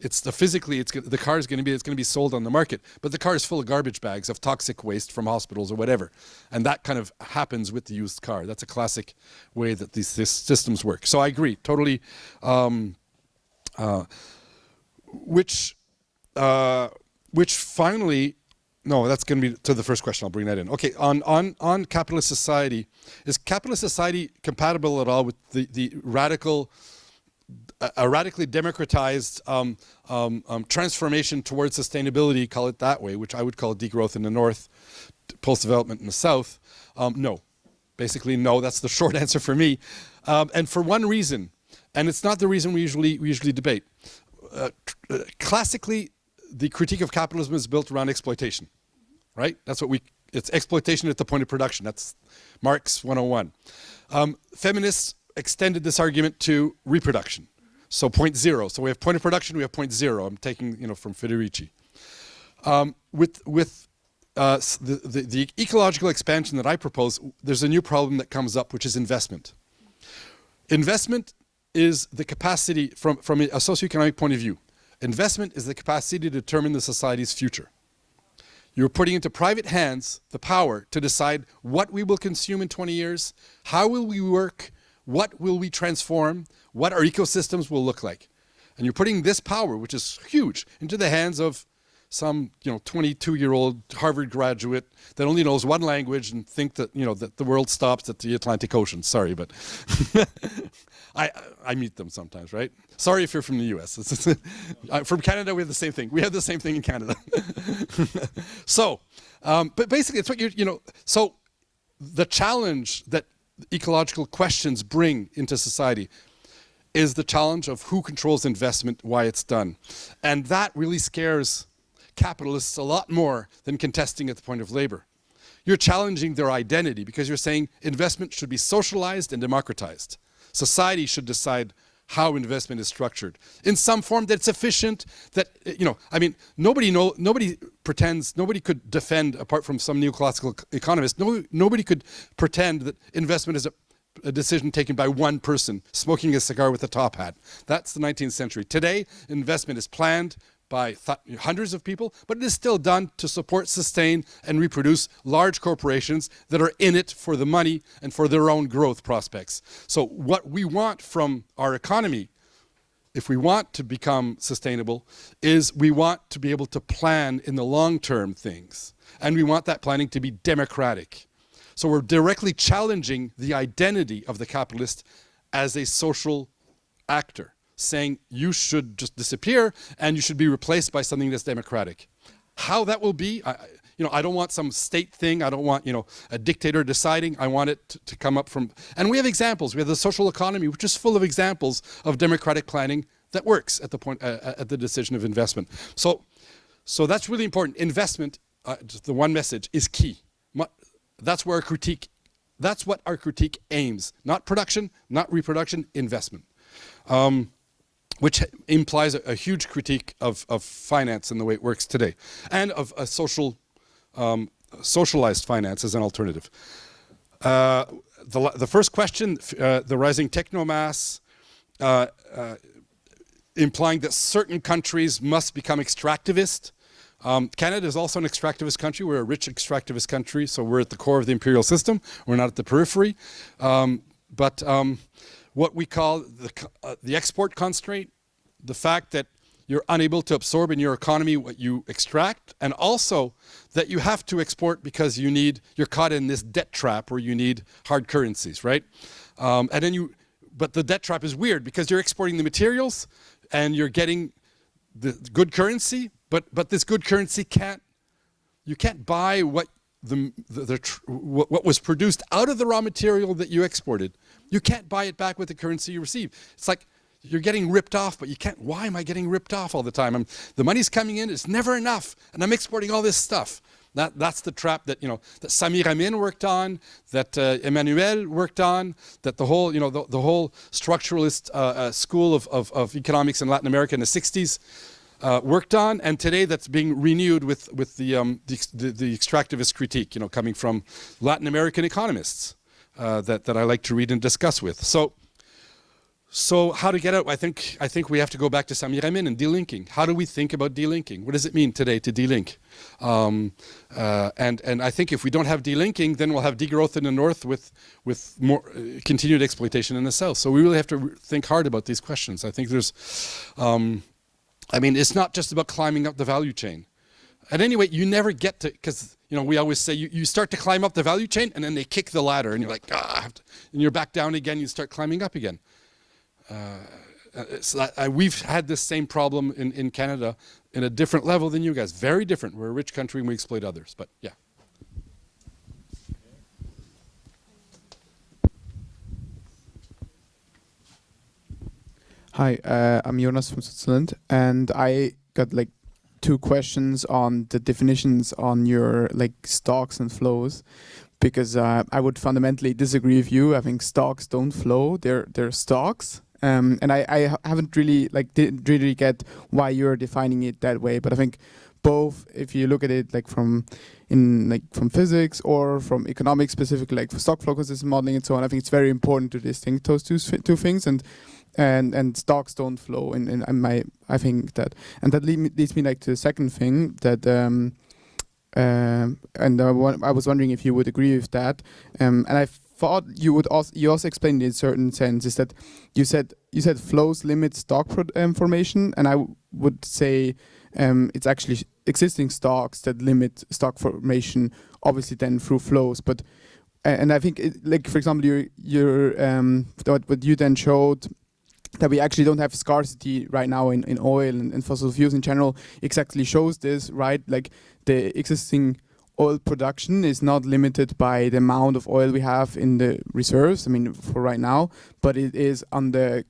It's the car is going to be sold on the market, but the car is full of garbage bags of toxic waste from hospitals or whatever, and that kind of happens with the used car. That's a classic way that these systems work. So I agree totally. Which finally, no, that's going to be to the first question. I'll bring that in. Okay, on capitalist society, is capitalist society compatible at all with the radically democratized transformation towards sustainability, call it that way, which I would call degrowth in the north, post-development in the south? No. Basically, no. That's the short answer for me. And for one reason, and it's not the reason we usually debate. Classically, the critique of capitalism is built around exploitation, right? It's exploitation at the point of production. That's Marx 101. Feminists extended this argument to reproduction. So point zero. So we have point of production, we have point zero. I'm taking, from Federici. With the ecological expansion that I propose, there's a new problem that comes up, which is investment. Investment is the capacity, from a socioeconomic point of view, investment is the capacity to determine the society's future. You're putting into private hands the power to decide what we will consume in 20 years, how will we work, what will we transform, what our ecosystems will look like. And you're putting this power, which is huge, into the hands of some 22-year-old Harvard graduate that only knows one language and think that that the world stops at the Atlantic Ocean. Sorry, but I meet them sometimes, right? Sorry if you're from the U.S. From Canada, we have the same thing. We have the same thing in Canada. So, but basically, it's what So, the challenge that ecological questions bring into society is the challenge of who controls investment, why it's done, and that really scares capitalists a lot more than contesting at the point of labor. You're challenging their identity because you're saying investment should be socialized and democratized. Society should decide how investment is structured in some form that's efficient, that, nobody pretends, nobody could defend, apart from some neoclassical economists, nobody could pretend that investment is a decision taken by one person smoking a cigar with a top hat. That's the 19th century. Today, investment is planned by hundreds of people, but it is still done to support, sustain, and reproduce large corporations that are in it for the money and for their own growth prospects. So what we want from our economy, if we want to become sustainable, is we want to be able to plan in the long-term things. And we want that planning to be democratic. So we're directly challenging the identity of the capitalist as a social actor, saying you should just disappear and you should be replaced by something that's democratic. How that will be, I don't want some state thing. I don't want, a dictator deciding. I want it to come up from, and we have examples. We have the social economy, which is full of examples of democratic planning that works at the point, at the decision of investment. So that's really important. Investment, just the one message, is key. That's what our critique aims. Not production, not reproduction, investment. Which implies a huge critique of finance and the way it works today, and of a socialized finance as an alternative. The first question, the rising technomass, implying that certain countries must become extractivist. Canada is also an extractivist country. We're a rich extractivist country, so we're at the core of the imperial system. We're not at the periphery. But what we call the export constraint, the fact that you're unable to absorb in your economy what you extract, and also that you have to export because you're caught in this debt trap where you need hard currencies, right? But the debt trap is weird because you're exporting the materials and you're getting the good currency, but this good currency you can't buy what what was produced out of the raw material that you exported. You can't buy it back with the currency you receive. It's like you're getting ripped off, but you can't. Why am I getting ripped off all the time? The money's coming in, it's never enough, and I'm exporting all this stuff. That's the trap that that Samir Amin worked on, that Emmanuel worked on, that the whole the whole structuralist school of economics in Latin America in the 60s worked on, and today that's being renewed with the extractivist critique, coming from Latin American economists that I like to read and discuss with. So how to get out? I think we have to go back to Samiramin and delinking. How do we think about delinking? What does it mean today to delink? And I think if we don't have delinking, then we'll have degrowth in the north with more continued exploitation in the south. So we really have to think hard about these questions. I think there's, I mean, it's not just about climbing up the value chain. At any rate, you never get to, because we always say you start to climb up the value chain and then they kick the ladder and you're like, and you're back down again, you start climbing up again. We've had this same problem in Canada in a different level than you guys. Very different. We're a rich country and we exploit others, but yeah. Hi, I'm Jonas from Switzerland, and I got like 2 questions on the definitions on your like stocks and flows, because I would fundamentally disagree with you. I think stocks don't flow; they're stocks. And I haven't really didn't really get why you're defining it that way. But I think both, if you look at it from physics or from economics, specifically like for stock flow consistent modeling and so on, I think it's very important to distinguish those two things. And stocks don't flow. I think that, and that leads me to the second thing that. I was wondering if you would agree with that. And I thought you also explained it in a certain sense, is that you said flows limit stock formation, and I would say it's actually existing stocks that limit stock formation, obviously then through flows. But and I think for example what you then showed, that we actually don't have scarcity right now in oil and fossil fuels in general, exactly shows this, right? Like the existing oil production is not limited by the amount of oil we have in the reserves, I mean, for right now, but it is on the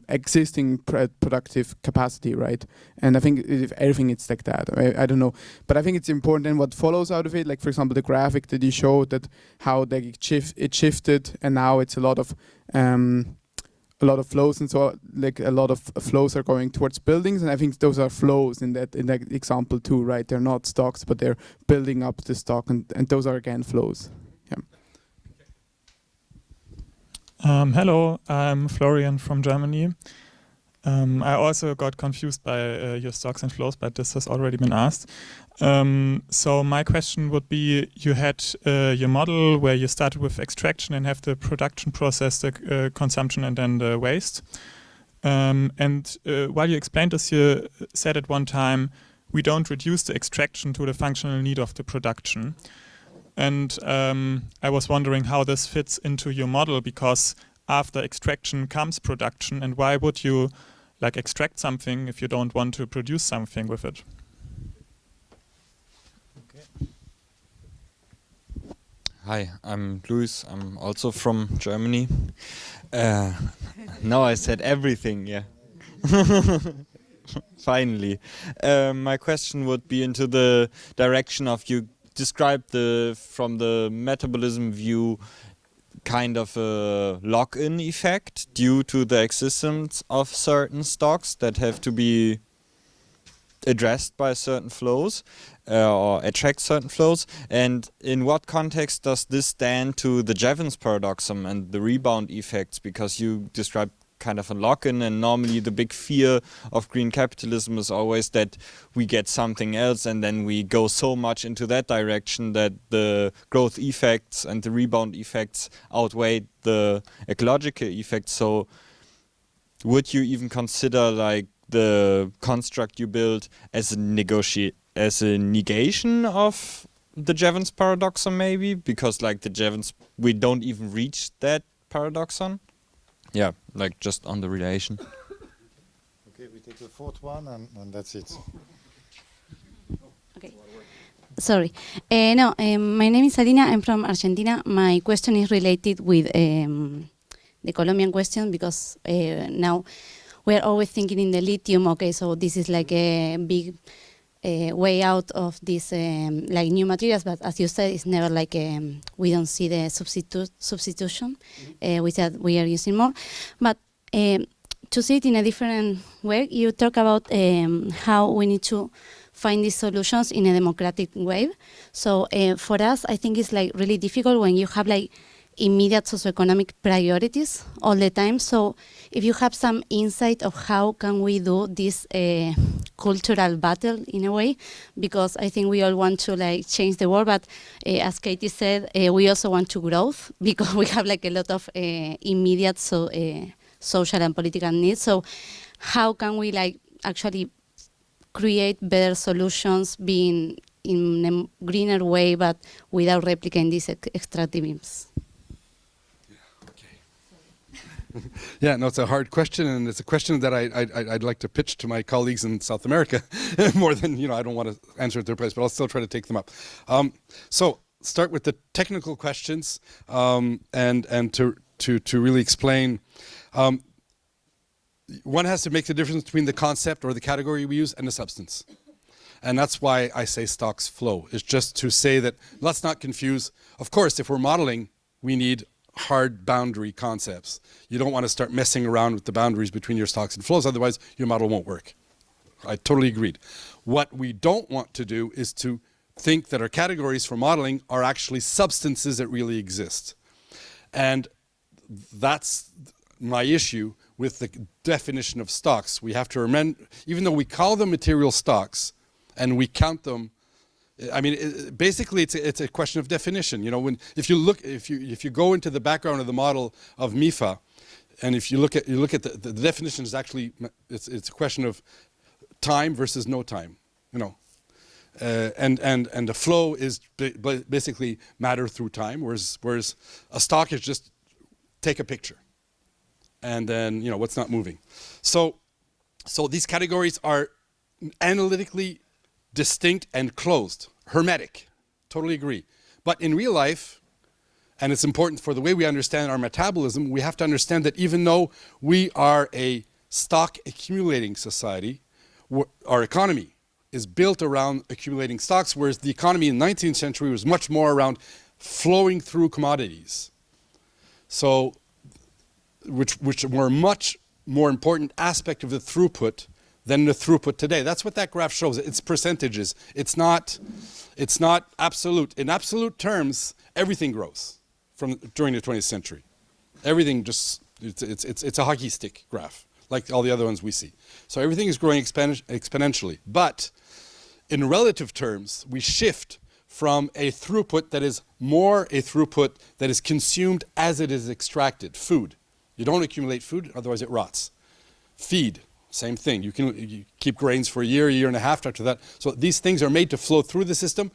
existing productive capacity, right? And I think if everything it's like that. I don't know, but I think it's important. And what follows out of it, like for example, the graphic that you showed, that how it shifted, and now it's a lot of flows, and so like a lot of flows are going towards buildings, and I think those are flows in that example too, right? They're not stocks, but they're building up the stock, and those are again flows. Yeah. Hello, I'm Florian from Germany. I also got confused by your stocks and flows, but this has already been asked. So my question would be, you had your model where you started with extraction and have the production process, the consumption, and then the waste. And while you explained this, you said at one time, we don't reduce the extraction to the functional need of the production. And I was wondering how this fits into your model, because after extraction comes production, and why would you extract something if you don't want to produce something with it? Okay. Hi, I'm Luis. I'm also from Germany. Now I said everything, yeah. Finally. My question would be into the direction of, you described from the metabolism view, kind of a lock-in effect due to the existence of certain stocks that have to be addressed by certain flows or attract certain flows. And in what context does this stand to the Jevons paradoxum and the rebound effects? Because you described kind of a lock-in, and normally the big fear of green capitalism is always that we get something else and then we go so much into that direction that the growth effects and the rebound effects outweigh the ecological effects. So would you even consider the construct you built as a negation of the Jevons paradoxon, maybe? Because the Jevons, we don't even reach that paradoxon. Yeah, just on the relation. Okay, we take the fourth one, and that's it. Okay. Sorry. No, my name is Alina. I'm from Argentina. My question is related with the Colombian question, because now we're always thinking in the lithium. Okay, so this is a big way out of this new materials, but as you said, it's never we don't see the substitution which we are using more. But to see it in a different way, you talk about how we need to find these solutions in a democratic way. So for us, I think it's really difficult when you have immediate socioeconomic priorities all the time. So if you have some insight of how can we do this cultural battle in a way, because I think we all want to like change the world, but as Katie said, we also want to growth because we have like a lot of immediate social and political needs. So how can we like actually create better solutions being in a greener way, but without replicating these extractivisms? Yeah, no, it's a hard question, and it's a question that I'd like to pitch to my colleagues in South America more than, I don't want to answer at their place, but I'll still try to take them up. So start with the technical questions, and to really explain. One has to make the difference between the concept or the category we use and the substance. And that's why I say stocks flow. It's just to say that, let's not confuse. Of course, if we're modeling, we need hard boundary concepts. You don't want to start messing around with the boundaries between your stocks and flows, otherwise your model won't work. I totally agreed. What we don't want to do is to think that our categories for modeling are actually substances that really exist. And that's my issue with the definition of stocks. We have to remember, even though we call them material stocks and we count them, I mean, basically it's a question of definition. If you go into the background of the model of MIFA, and if you look at the definition is actually, it's a question of time versus no time, and the flow is basically matter through time, whereas a stock is just take a picture, and then what's not moving. So these categories are analytically distinct and closed, hermetic, totally agree. But in real life, and it's important for the way we understand our metabolism, we have to understand that even though we are a stock accumulating society, our economy is built around accumulating stocks, whereas the economy in the 19th century was much more around flowing through commodities. So, which were a much more important aspect of the throughput than the throughput today. That's what that graph shows. It's percentages. It's not absolute. In absolute terms, everything grows during the 20th century. Everything just, it's a hockey stick graph, like all the other ones we see. So everything is growing exponentially. But in relative terms, we shift from a throughput that is more a throughput that is consumed as it is extracted. Food. You don't accumulate food, otherwise it rots. Feed. Same thing. You keep grains for a year and a half after that. So these things are made to flow through the system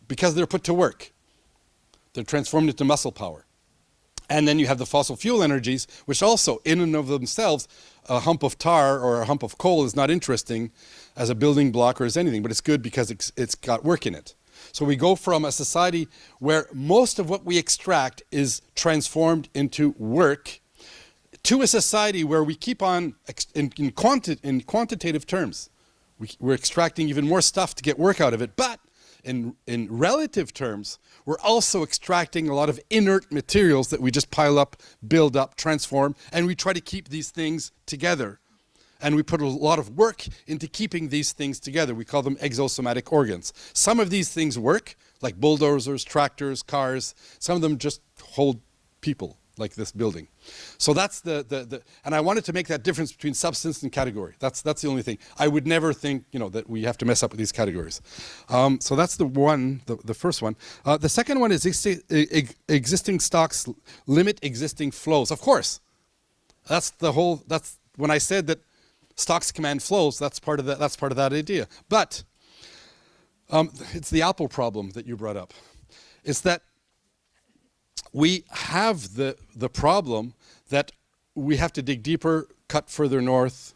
because they're put to work. They're transformed into muscle power. And then you have the fossil fuel energies, which also, in and of themselves, a hump of tar or a hump of coal is not interesting as a building block or as anything, but it's good because it's got work in it. So we go from a society where most of what we extract is transformed into work to a society where we keep on, in quantitative terms, we're extracting even more stuff to get work out of it, but in relative terms, we're also extracting a lot of inert materials that we just pile up, build up, transform, and we try to keep these things together. And we put a lot of work into keeping these things together. We call them exosomatic organs. Some of these things work, like bulldozers, tractors, cars. Some of them just hold people, like this building. So that's and I wanted to make that difference between substance and category. That's the only thing. I would never think, that we have to mess up with these categories. So that's the first one. The second one is existing stocks limit existing flows. Of course, that's when I said that stocks command flows, that's part of that idea. But it's the apple problem that you brought up. It's that we have the problem that we have to dig deeper, cut further north,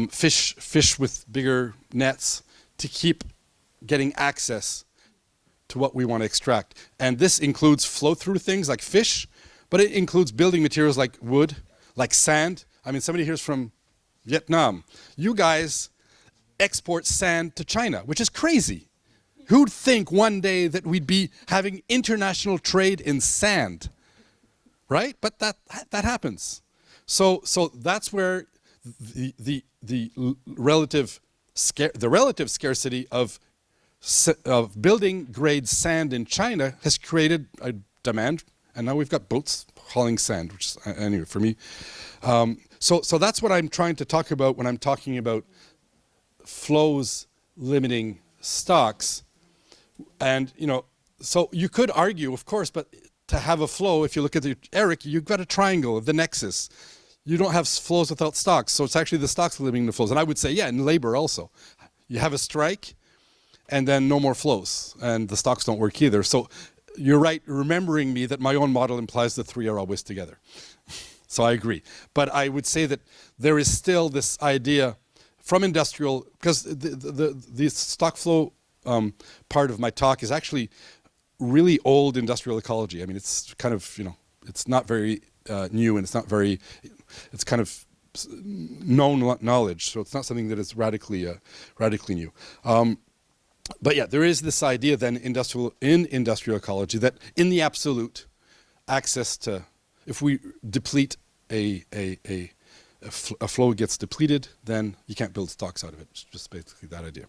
fish with bigger nets to keep getting access to what we want to extract. And this includes flow-through things like fish, but it includes building materials like wood, like sand. I mean, somebody here's from Vietnam. You guys export sand to China, which is crazy. Who'd think one day that we'd be having international trade in sand, right? But that happens. So that's where the relative scarcity of building grade sand in China has created a demand And now we've got boats hauling sand, which is, anyway, for me. So that's what I'm trying to talk about when I'm talking about flows limiting stocks. And, you know, so you could argue, of course, but to have a flow, if you look at Eric, you've got a triangle of the nexus. You don't have flows without stocks. So it's actually the stocks limiting the flows. And I would say, yeah, in labor also. You have a strike and then no more flows. And the stocks don't work either. So you're right, remembering me that my own model implies the three are always together. So I agree. But I would say that there is still this idea from industrial, because the stock flow part of my talk is actually really old industrial ecology. I mean, it's kind of, you know, it's not very new, and it's not very, it's kind of known knowledge. So it's not something that is radically new. But yeah, there is this idea then in industrial ecology that in the absolute, access to, if we deplete a flow gets depleted, then you can't build stocks out of it. It's just basically that idea.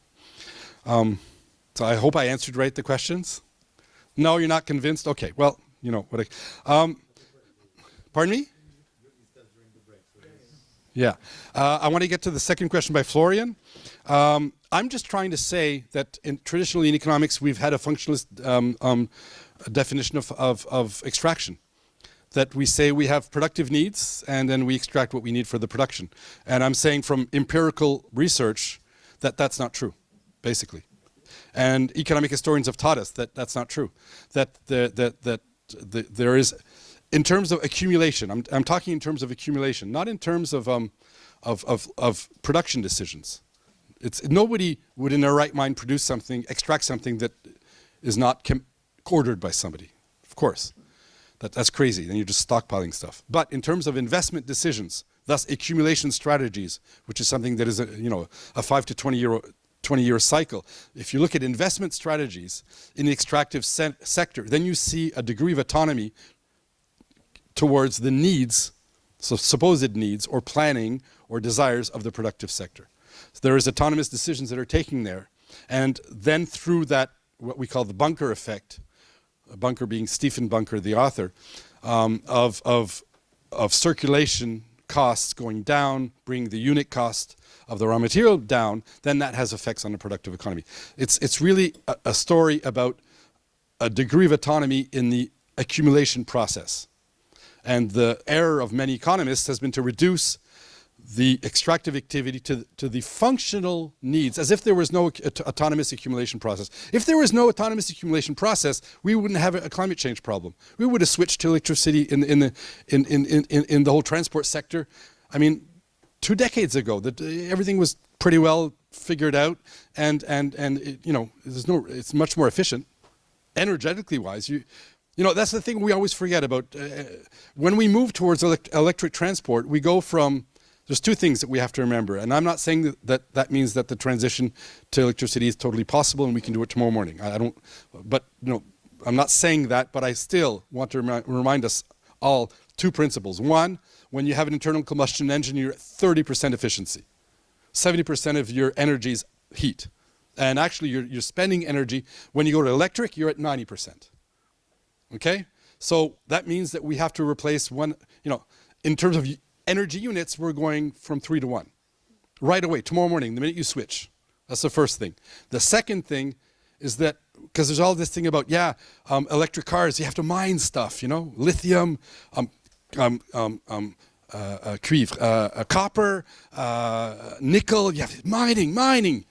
So I hope I answered right the questions. No, you're not convinced? Okay, well, you know what pardon me? Yeah. I want to get to the second question by Florian. I'm just trying to say that traditionally in economics, we've had a functionalist definition of extraction. That we say we have productive needs and then we extract what we need for the production. And I'm saying from empirical research that that's not true, basically. And economic historians have taught us that that's not true. That there is, in terms of accumulation, I'm talking in terms of accumulation, not in terms of production decisions. Nobody would in their right mind produce something, extract something that is not ordered by somebody, of course. That's crazy, then you're just stockpiling stuff. But in terms of investment decisions, thus accumulation strategies, which is something that is a 5 to 20 year cycle. If you look at investment strategies in the extractive sector, then you see a degree of autonomy towards the needs, so supposed needs or planning or desires of the productive sector. So there is autonomous decisions that are taken there. And then through that, what we call the bunker effect, Bunker being Stephen Bunker, the author, of circulation costs going down, bringing the unit cost of the raw material down, then that has effects on the productive economy. It's really a story about a degree of autonomy in the accumulation process. And the error of many economists has been to reduce the extractive activity to the functional needs, as if there was no autonomous accumulation process. If there was no autonomous accumulation process, we wouldn't have a climate change problem. We would have switched to electricity in the whole transport sector. I mean, 2 decades ago, everything was pretty well figured out, and it's much more efficient, energetically wise. That's the thing we always forget about. When we move towards electric transport, we go from. There's 2 things that we have to remember, and I'm not saying that means that the transition to electricity is totally possible and we can do it tomorrow morning. I'm not saying that, but I still want to remind us all 2 principles. One, when you have an internal combustion engine, you're at 30% efficiency. 70% of your energy is heat, and actually you're spending energy. When you go to electric, you're at 90%. Okay, so that means that we have to replace one. In terms of energy units, we're going from 3 to 1. Right away, tomorrow morning, the minute you switch. That's the first thing. The second thing is that, because there's all this thing about, electric cars, you have to mine stuff, lithium, cuivre, copper, nickel, you have mining.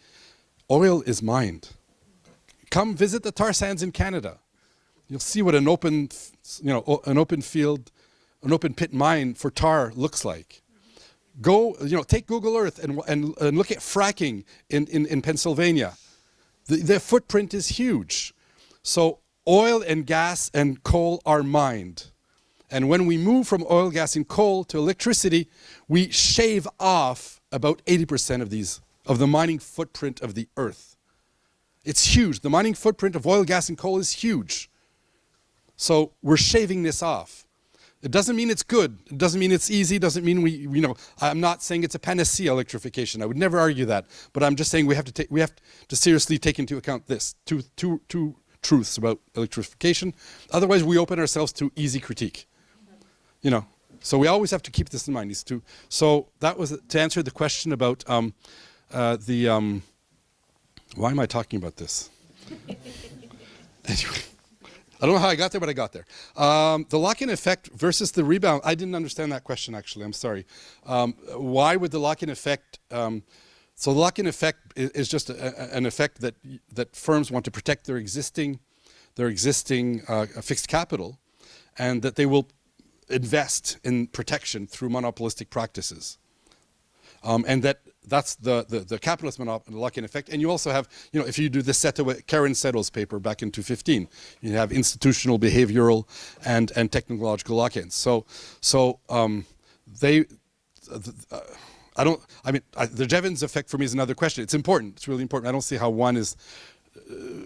Oil is mined. Come visit the tar sands in Canada. You'll see what an open field, an open pit mine for tar looks like. Go, take Google Earth and look at fracking in Pennsylvania. The footprint is huge. So oil and gas and coal are mined. And when we move from oil, gas, and coal to electricity, we shave off about 80% of the mining footprint of the earth. It's huge. The mining footprint of oil, gas, and coal is huge. So we're shaving this off. It doesn't mean it's good. It doesn't mean it's easy. It doesn't mean I'm not saying it's a panacea, electrification. I would never argue that. But I'm just saying we have to seriously take into account this. Two truths about electrification. Otherwise, we open ourselves to easy critique. You know, so we always have to keep this in mind. These two. So that was to answer the question about why am I talking about this? Anyway, I don't know how I got there, but I got there. The lock-in effect versus the rebound. I didn't understand that question, actually. I'm sorry. Why would the lock-in effect... so the lock-in effect is just an effect that firms want to protect their existing fixed capital, and that they will invest in protection through monopolistic practices. And that's the capitalist lock-in effect. And you also have, you know, if you do the Karen Settle's paper back in 2015, you have institutional, behavioral, and technological lock-ins. The Jevons effect for me is another question. It's important. It's really important. I don't see how one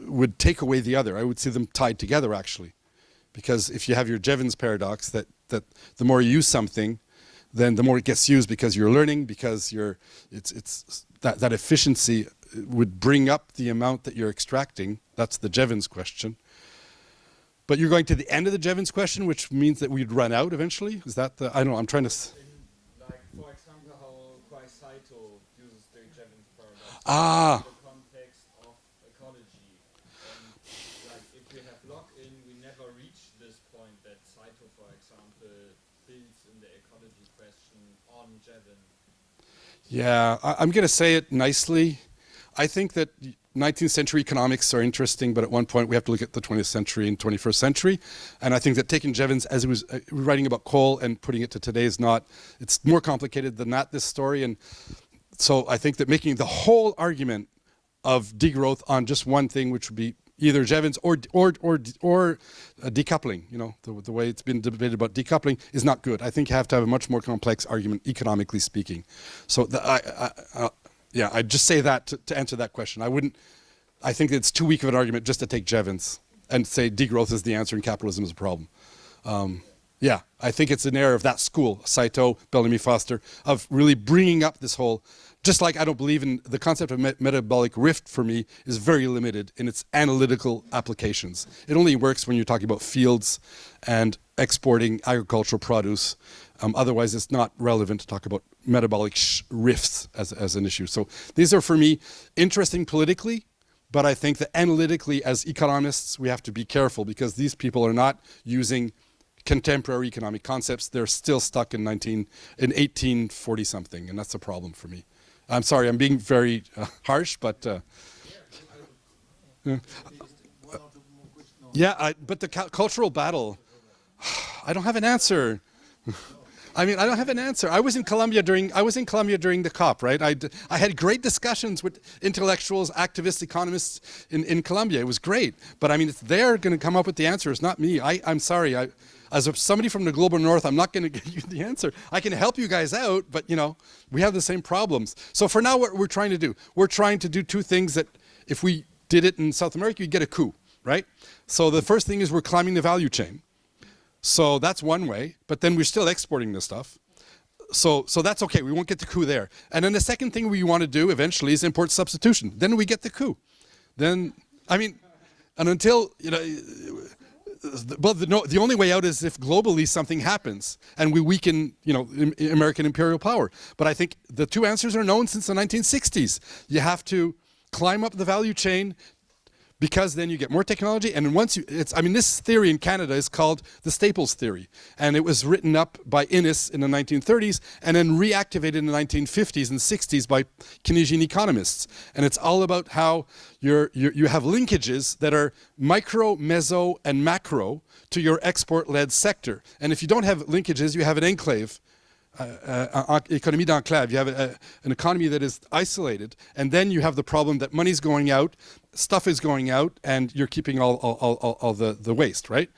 would take away the other. I would see them tied together, actually. Because if you have your Jevons paradox, that the more you use something, then the more it gets used because you're learning, because that efficiency would bring up the amount that you're extracting. That's the Jevons question. But you're going to the end of the Jevons question, which means that we'd run out eventually? Is that the, I don't know, I'm trying to... Like, for example, how Saito uses the Jevons paradox Ah. in the context of ecology. And like, if we have lock-in, we never reach this point that Saito, for example, builds in the ecology question on Jevons. Yeah, I'm going to say it nicely. I think that 19th century economics are interesting, but at one point we have to look at the 20th century and 21st century. And I think that taking Jevons as it was writing about coal and putting it to today is not, it's more complicated than that, this story. And so I think that making the whole argument of degrowth on just one thing, which would be either Jevons or decoupling, you know, the way it's been debated about decoupling is not good. I think you have to have a much more complex argument, economically speaking. So yeah, I'd just say that to answer that question. I think it's too weak of an argument just to take Jevons and say degrowth is the answer and capitalism is a problem. Yeah, I think it's an error of that school, Saito, Bellamy Foster, of really bringing up this whole, just like I don't believe in the concept of metabolic rift for me is very limited in its analytical applications. It only works when you're talking about fields and exporting agricultural produce. Otherwise, it's not relevant to talk about metabolic rifts as an issue. So these are, for me, interesting politically, but I think that analytically, as economists, we have to be careful because these people are not using contemporary economic concepts. They're still stuck in 1840 something, and that's a problem for me. I'm sorry, I'm being very harsh, but yeah. But the cultural battle, I don't have an answer. I mean, I don't have an answer. I was in Colombia during the COP, right? I had great discussions with intellectuals, activists, economists in Colombia. It was great. But I mean, they're going to come up with the answers, not me. I'm sorry. As somebody from the global north, I'm not going to give you the answer. I can help you guys out, but you know, we have the same problems. So for now, what we're trying to do, two things that if we did it in South America, you'd get a coup, right? So the first thing is we're climbing the value chain. So that's one way, but then we're still exporting this stuff. So that's okay, we won't get the coup there. And then the second thing we want to do eventually is import substitution. Then we get the coup. Then, I mean, and until, you know, but the only way out is if globally something happens and we weaken, you know, American imperial power. But I think the two answers are known since the 1960s. You have to climb up the value chain because then you get more technology, and once I mean, this theory in Canada is called the Staples theory, and it was written up by Innis in the 1930s, and then reactivated in the 1950s and 60s by Keynesian economists. And it's all about how you have linkages that are micro, meso, and macro to your export-led sector. And if you don't have linkages, you have an enclave. Economie d'enclave. You have an economy that is isolated, and then you have the problem that money's going out, stuff is going out, and you're keeping all the waste, right?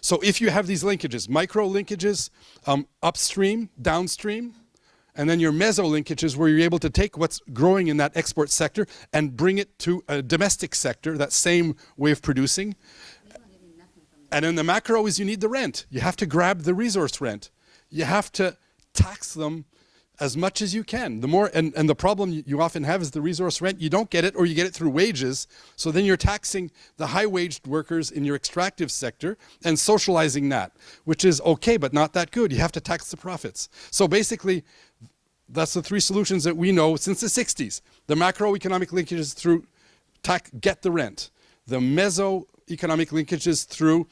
So if you have these linkages, micro linkages, upstream, downstream, and then your meso linkages where you're able to take what's growing in that export sector and bring it to a domestic sector, that same way of producing. And then the macro is you need the rent. You have to grab the resource rent. You have to tax them as much as you can. The more, and the problem you often have is the resource rent. You don't get it, or you get it through wages. So then you're taxing the high-waged workers in your extractive sector and socializing that, which is okay, but not that good. You have to tax the profits. So basically, that's the three solutions that we know since the 60s. The macroeconomic linkages through get the rent. The mesoeconomic linkages through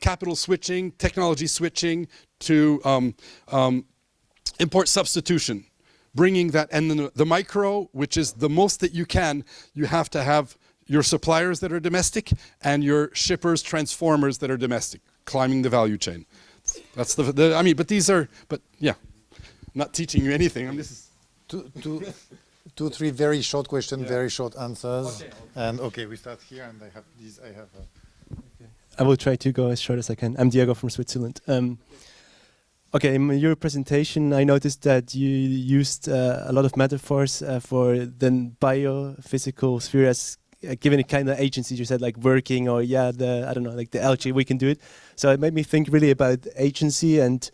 capital switching, technology switching, to import substitution, bringing that, and then the micro, which is the most that you can, you have to have your suppliers that are domestic and your shippers, transformers that are domestic, climbing the value chain. That's I mean, but these are, but yeah, not teaching you anything. I mean, this is two, three very short questions, very short answers. Okay. And okay, we start here, and I have these. I will try to go as short as I can. I'm Diego from Switzerland. Okay, in your presentation, I noticed that you used a lot of metaphors for the biophysical sphere as giving it kind of agency. You said like working, or I don't know, like the algae, we can do it. So it made me think really about agency, and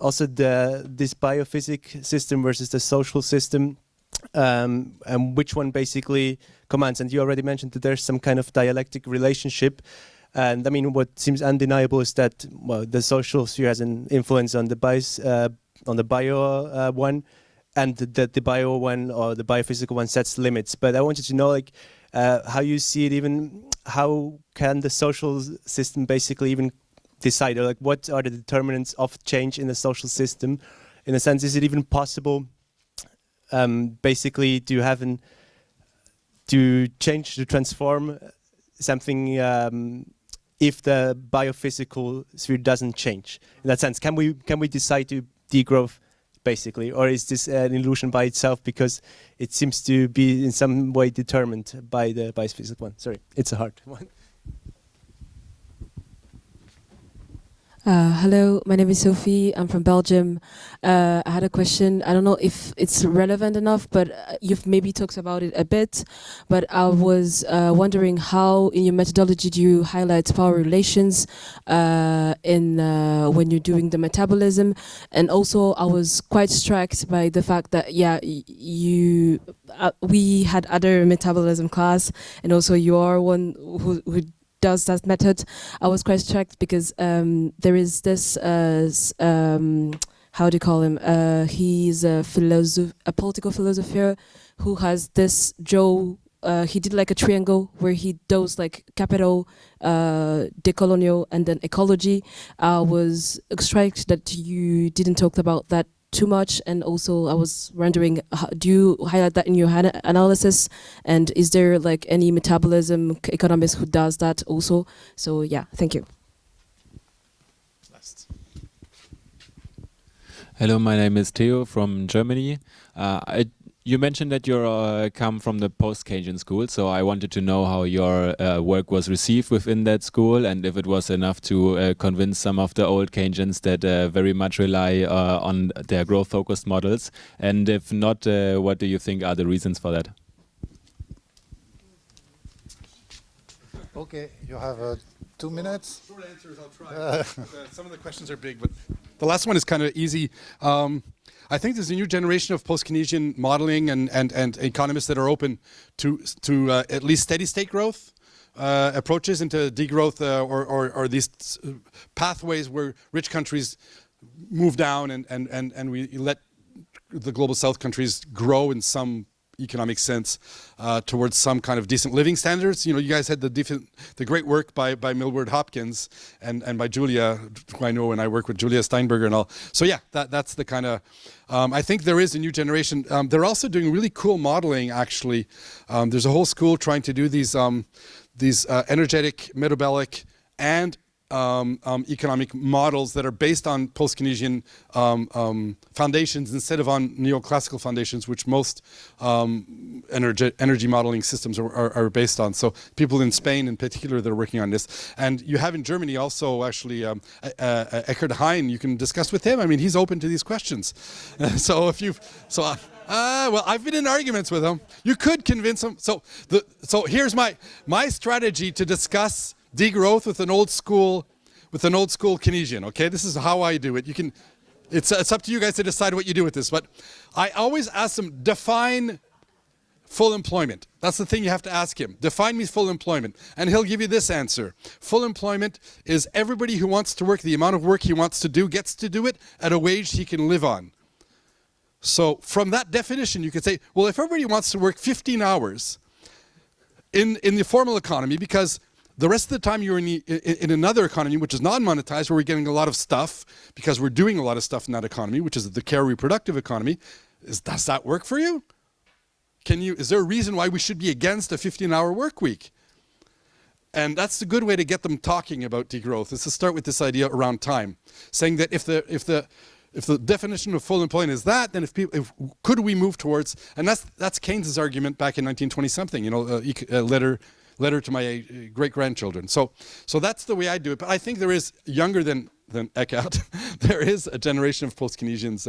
also this biophysic system versus the social system, and which one basically commands. And you already mentioned that there's some kind of dialectic relationship. And I mean, what seems undeniable is that, well, the social sphere has an influence on the bio one, and that the bio one or the biophysical one sets limits. But I wanted to know, like, how you see it. Even how can the social system basically even decide, or like, what are the determinants of change in the social system? In a sense, is it even possible, basically, to have to transform something? If the biophysical sphere doesn't change, in that sense, can we decide to degrowth, basically, or is this an illusion by itself because it seems to be in some way determined by the biophysical one? Sorry, it's a hard one. Hello, my name is Sophie. I'm from Belgium. I had a question. I don't know if it's relevant enough, but you've maybe talked about it a bit. But I was wondering how, in your methodology, do you highlight power relations when you're doing the metabolism? And also, I was quite struck by the fact that we had other metabolism class, and also you are one who does that method. I was quite struck because there is this, how do you call him? He's a political philosopher who has this he did like a triangle where he does like capital, decolonial, and then ecology. I was struck that you didn't talk about that too much, and also I was wondering, do you highlight that in your analysis, and is there like any metabolism economist who does that also? So yeah, thank you. Hello, my name is Theo from Germany. You mentioned that you come from the post-Keynesian school, so I wanted to know how your work was received within that school, and if it was enough to convince some of the old Keynesians that very much rely on their growth-focused models, and if not, what do you think are the reasons for that? Okay, you have 2 minutes. Short answers, I'll try. Some of the questions are big, but the last one is kind of easy. I think there's a new generation of post-Keynesian modeling and economists that are open to at least steady state growth approaches into degrowth or these pathways where rich countries move down and we let the global South countries grow in some economic sense towards some kind of decent living standards. You know, you guys had the great work by Millward Hopkins and by Julia, who I know, and I work with Julia Steinberger and all. So yeah, that's the kind of, I think there is a new generation. They're also doing really cool modeling, actually. There's a whole school trying to do these energetic, metabolic, and economic models that are based on post-Keynesian foundations instead of on neoclassical foundations, which most energy modeling systems are based on. So people in Spain in particular that are working on this. And you have in Germany also actually Eckhard Hein, you can discuss with him. I mean, he's open to these questions. So if you've, well, I've been in arguments with him. You could convince him. So here's my strategy to discuss degrowth with an old school Keynesian. Okay, this is how I do it. You can It's up to you guys to decide what you do with this. But I always ask them, define full employment. That's the thing you have to ask him. Define me full employment. And he'll give you this answer. Full employment is everybody who wants to work, the amount of work he wants to do, gets to do it at a wage he can live on. So from that definition, you could say, well, if everybody wants to work 15 hours in the formal economy, because the rest of the time you're in another economy, which is non-monetized, where we're getting a lot of stuff, because we're doing a lot of stuff in that economy, which is the care reproductive economy, does that work for you? Is there a reason why we should be against a 15-hour work week? And that's a good way to get them talking about degrowth, is to start with this idea around time, saying that if the definition of full employment is that, then could we move towards, and that's Keynes's argument back in 1920 something, letter to my great-grandchildren. So that's the way I do it. But I think there is, younger than Eckhart, there is a generation of post-Keynesians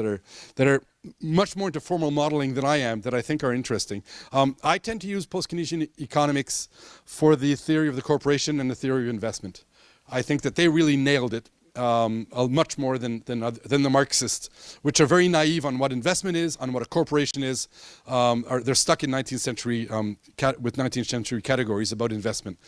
that are much more into formal modeling than I am, that I think are interesting. I tend to use post-Keynesian economics for the theory of the corporation and the theory of investment. I think that they really nailed it. Much more than the Marxists, which are very naive on what investment is, on what a corporation is. They're stuck in 19th century with 19th century categories about investment.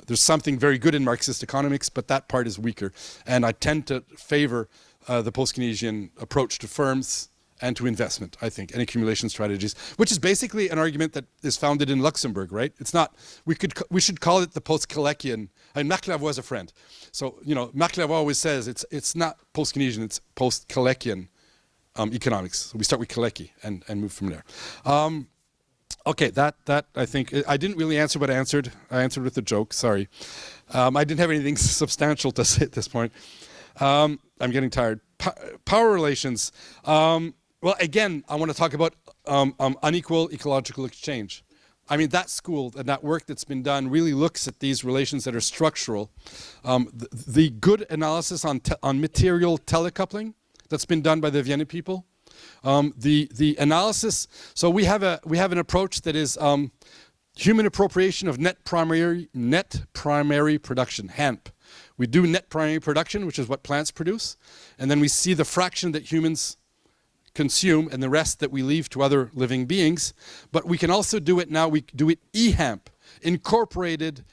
There's something very good in Marxist economics, but that part is weaker. And I tend to favor the post-Keynesian approach to firms and to investment, I think, and accumulation strategies, which is basically an argument that is founded in Luxembourg, right? It's not, we should call it the post-Kelleckian. And Marc Lavoie is a friend. So, Marc Lavoie always says it's not post-Keynesian, it's post-Kelleckian economics. So we start with Kalecki and move from there. Okay, that I think, I didn't really answer what I answered. I answered with a joke, sorry. I didn't have anything substantial to say at this point. I'm getting tired. Power relations. Well, again, I want to talk about unequal ecological exchange. I mean, that school and that work that's been done really looks at these relations that are structural. The good analysis on material telecoupling that's been done by the Vienna people. The analysis, so we have an approach that is human appropriation of net primary production, HAMP. We do net primary production, which is what plants produce, and then we see the fraction that humans consume and the rest that we leave to other living beings. But we can also do it now, we do it EHAMP, incorporated,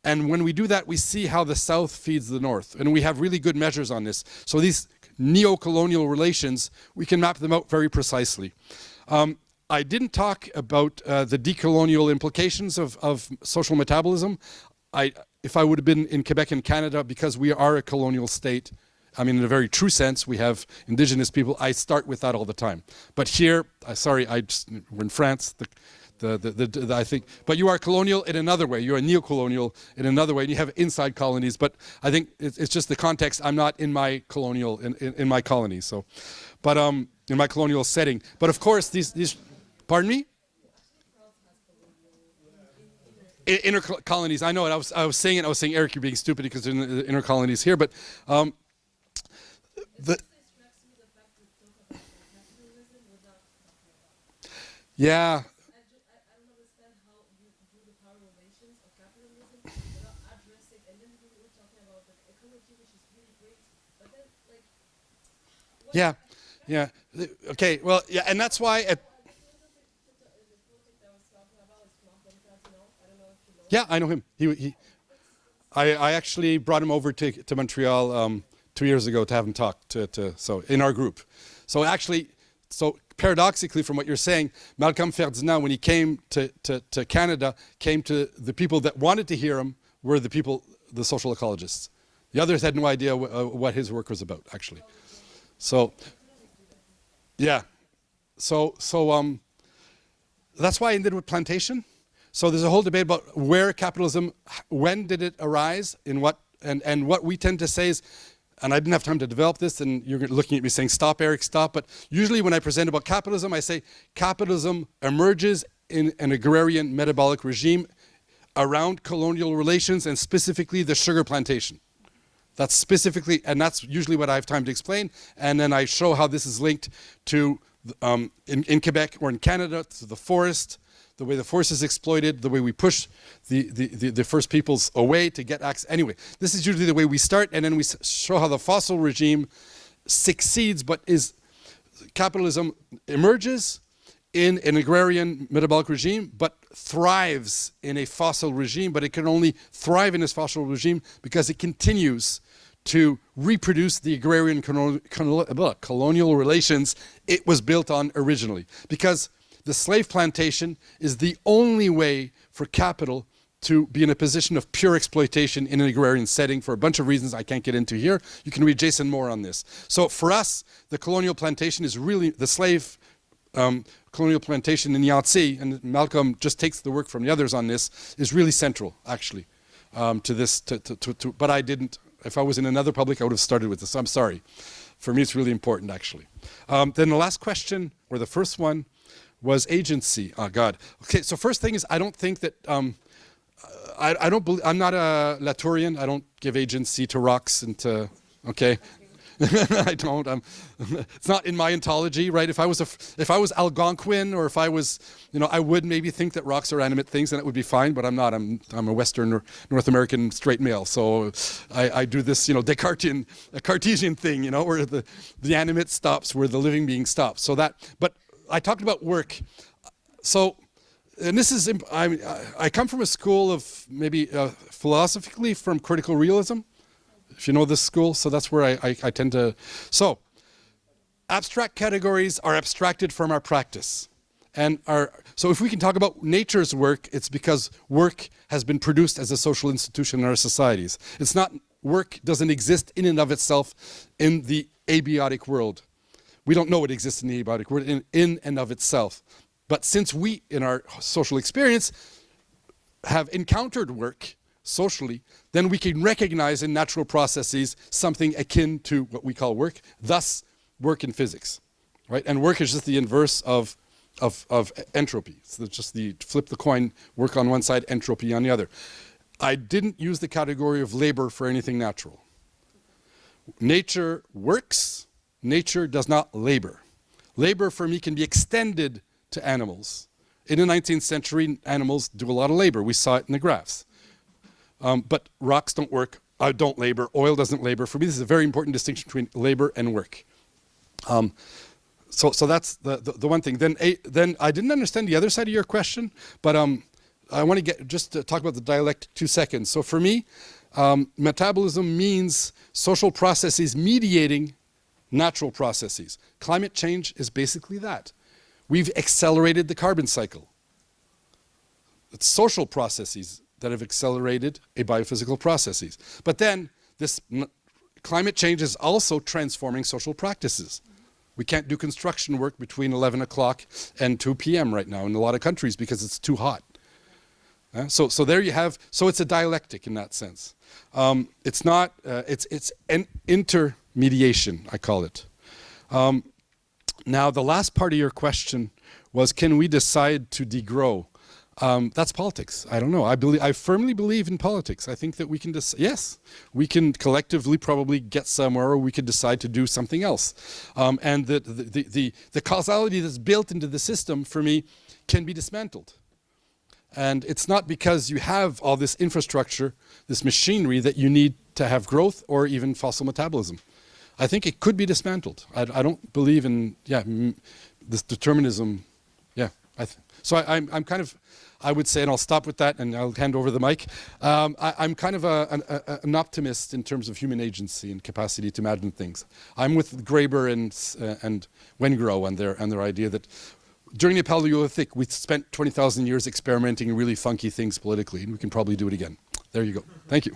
and when we do that, we see how the South feeds the North, and we have really good measures on this. So these neo-colonial relations, we can map them out very precisely. I didn't talk about the decolonial implications of social metabolism. If I would have been in Quebec and Canada, because we are a colonial state, I mean, in a very true sense, we have indigenous people. I start with that all the time. But here, we're in France. I think, but you are colonial in another way. You are neo-colonial in another way. And you have inside colonies. But I think it's just the context. I'm not in my colonial in my colony. So, but in my colonial setting. But of course, these. Pardon me. Inner colonies. I know it. I was saying it. I was saying, Eric, you're being stupid because there's inner colonies here. But. Yeah. Yeah, yeah. Okay, well, yeah, and that's why. Yeah, I know him. I actually brought him over to Montreal 2 years ago to have him talk so in our group. So actually, paradoxically from what you're saying, Malcolm Ferdinand, when he came to Canada, came to the people that wanted to hear him were the social ecologists. The others had no idea what his work was about, actually. So, yeah. So that's why I ended with plantation. So there's a whole debate about where capitalism, when did it arise, in what, and what we tend to say is, and I didn't have time to develop this, and you're looking at me saying, stop, Eric, stop. But usually when I present about capitalism, I say capitalism emerges in an agrarian metabolic regime around colonial relations and specifically the sugar plantation. That's specifically, and that's usually what I have time to explain. And then I show how this is linked to, in Quebec or in Canada, to the forest, the way the forest is exploited, the way we push the first peoples away to get access. Anyway, this is usually the way we start, and then we show how the fossil regime succeeds, but capitalism emerges in an agrarian metabolic regime, but thrives in a fossil regime, but it can only thrive in this fossil regime because it continues to reproduce the agrarian colonial relations it was built on originally. Because the slave plantation is the only way for capital to be in a position of pure exploitation in an agrarian setting for a bunch of reasons I can't get into here. You can read Jason Moore on this. So for us, the colonial plantation is really, the slave colonial plantation in Yahtzee, and Malcolm just takes the work from the others on this, is really central, actually, to this, but I didn't. If I was in another public, I would have started with this. I'm sorry. For me, it's really important, actually. Then the last question, or the first one, was agency. Oh, God. Okay, so first thing is, I don't think that, I don't believe, I'm not a Latourian. I don't give agency to rocks and to, okay. I don't. It's not in my ontology, right? If I was Algonquin, or if I was, I would maybe think that rocks are animate things, and it would be fine. But I'm not. I'm a Western North American straight male, so I do this, Descartesian thing, where the animate stops, where the living being stops. So that. But I talked about work. So, and this is. I come from a school of maybe philosophically from critical realism. If you know this school, so that's where I tend to. So, abstract categories are abstracted from our practice. So if we can talk about nature's work, it's because work has been produced as a social institution in our societies. It's not, work doesn't exist in and of itself in the abiotic world. We don't know it exists in the abiotic world in and of itself. But since we, in our social experience, have encountered work socially, then we can recognize in natural processes something akin to what we call work, thus work in physics, right? And work is just the inverse of entropy. So it's just the flip the coin, work on one side, entropy on the other. I didn't use the category of labor for anything natural. Nature works, nature does not labor. Labor for me can be extended to animals. In the 19th century, animals do a lot of labor. We saw it in the graphs. But rocks don't work, don't labor, oil doesn't labor. For me, this is a very important distinction between labor and work. So that's the one thing. Then I didn't understand the other side of your question, but I want to just to talk about the dialectic 2 seconds. So for me, metabolism means social processes mediating natural processes. Climate change is basically that. We've accelerated the carbon cycle. It's social processes that have accelerated a biophysical processes. But then this climate change is also transforming social practices. We can't do construction work between 11 o'clock and 2 p.m. right now in a lot of countries because it's too hot. So there you have, so it's a dialectic in that sense. It's not, it's an intermediation, I call it. Now the last part of your question was, can we decide to degrow? That's politics. I don't know. I firmly believe in politics. I think that we can yes, we can collectively probably get somewhere, or we could decide to do something else. And the causality that's built into the system for me can be dismantled. And it's not because you have all this infrastructure, this machinery that you need to have growth or even fossil metabolism. I think it could be dismantled. I don't believe in this determinism. Yeah. So I'm kind of, I would say, and I'll stop with that and I'll hand over the mic. I'm kind of an optimist in terms of human agency and capacity to imagine things. I'm with Graeber and Wengrow and their idea that during the Paleolithic, we spent 20,000 years experimenting in really funky things politically, and we can probably do it again. There you go. Thank you.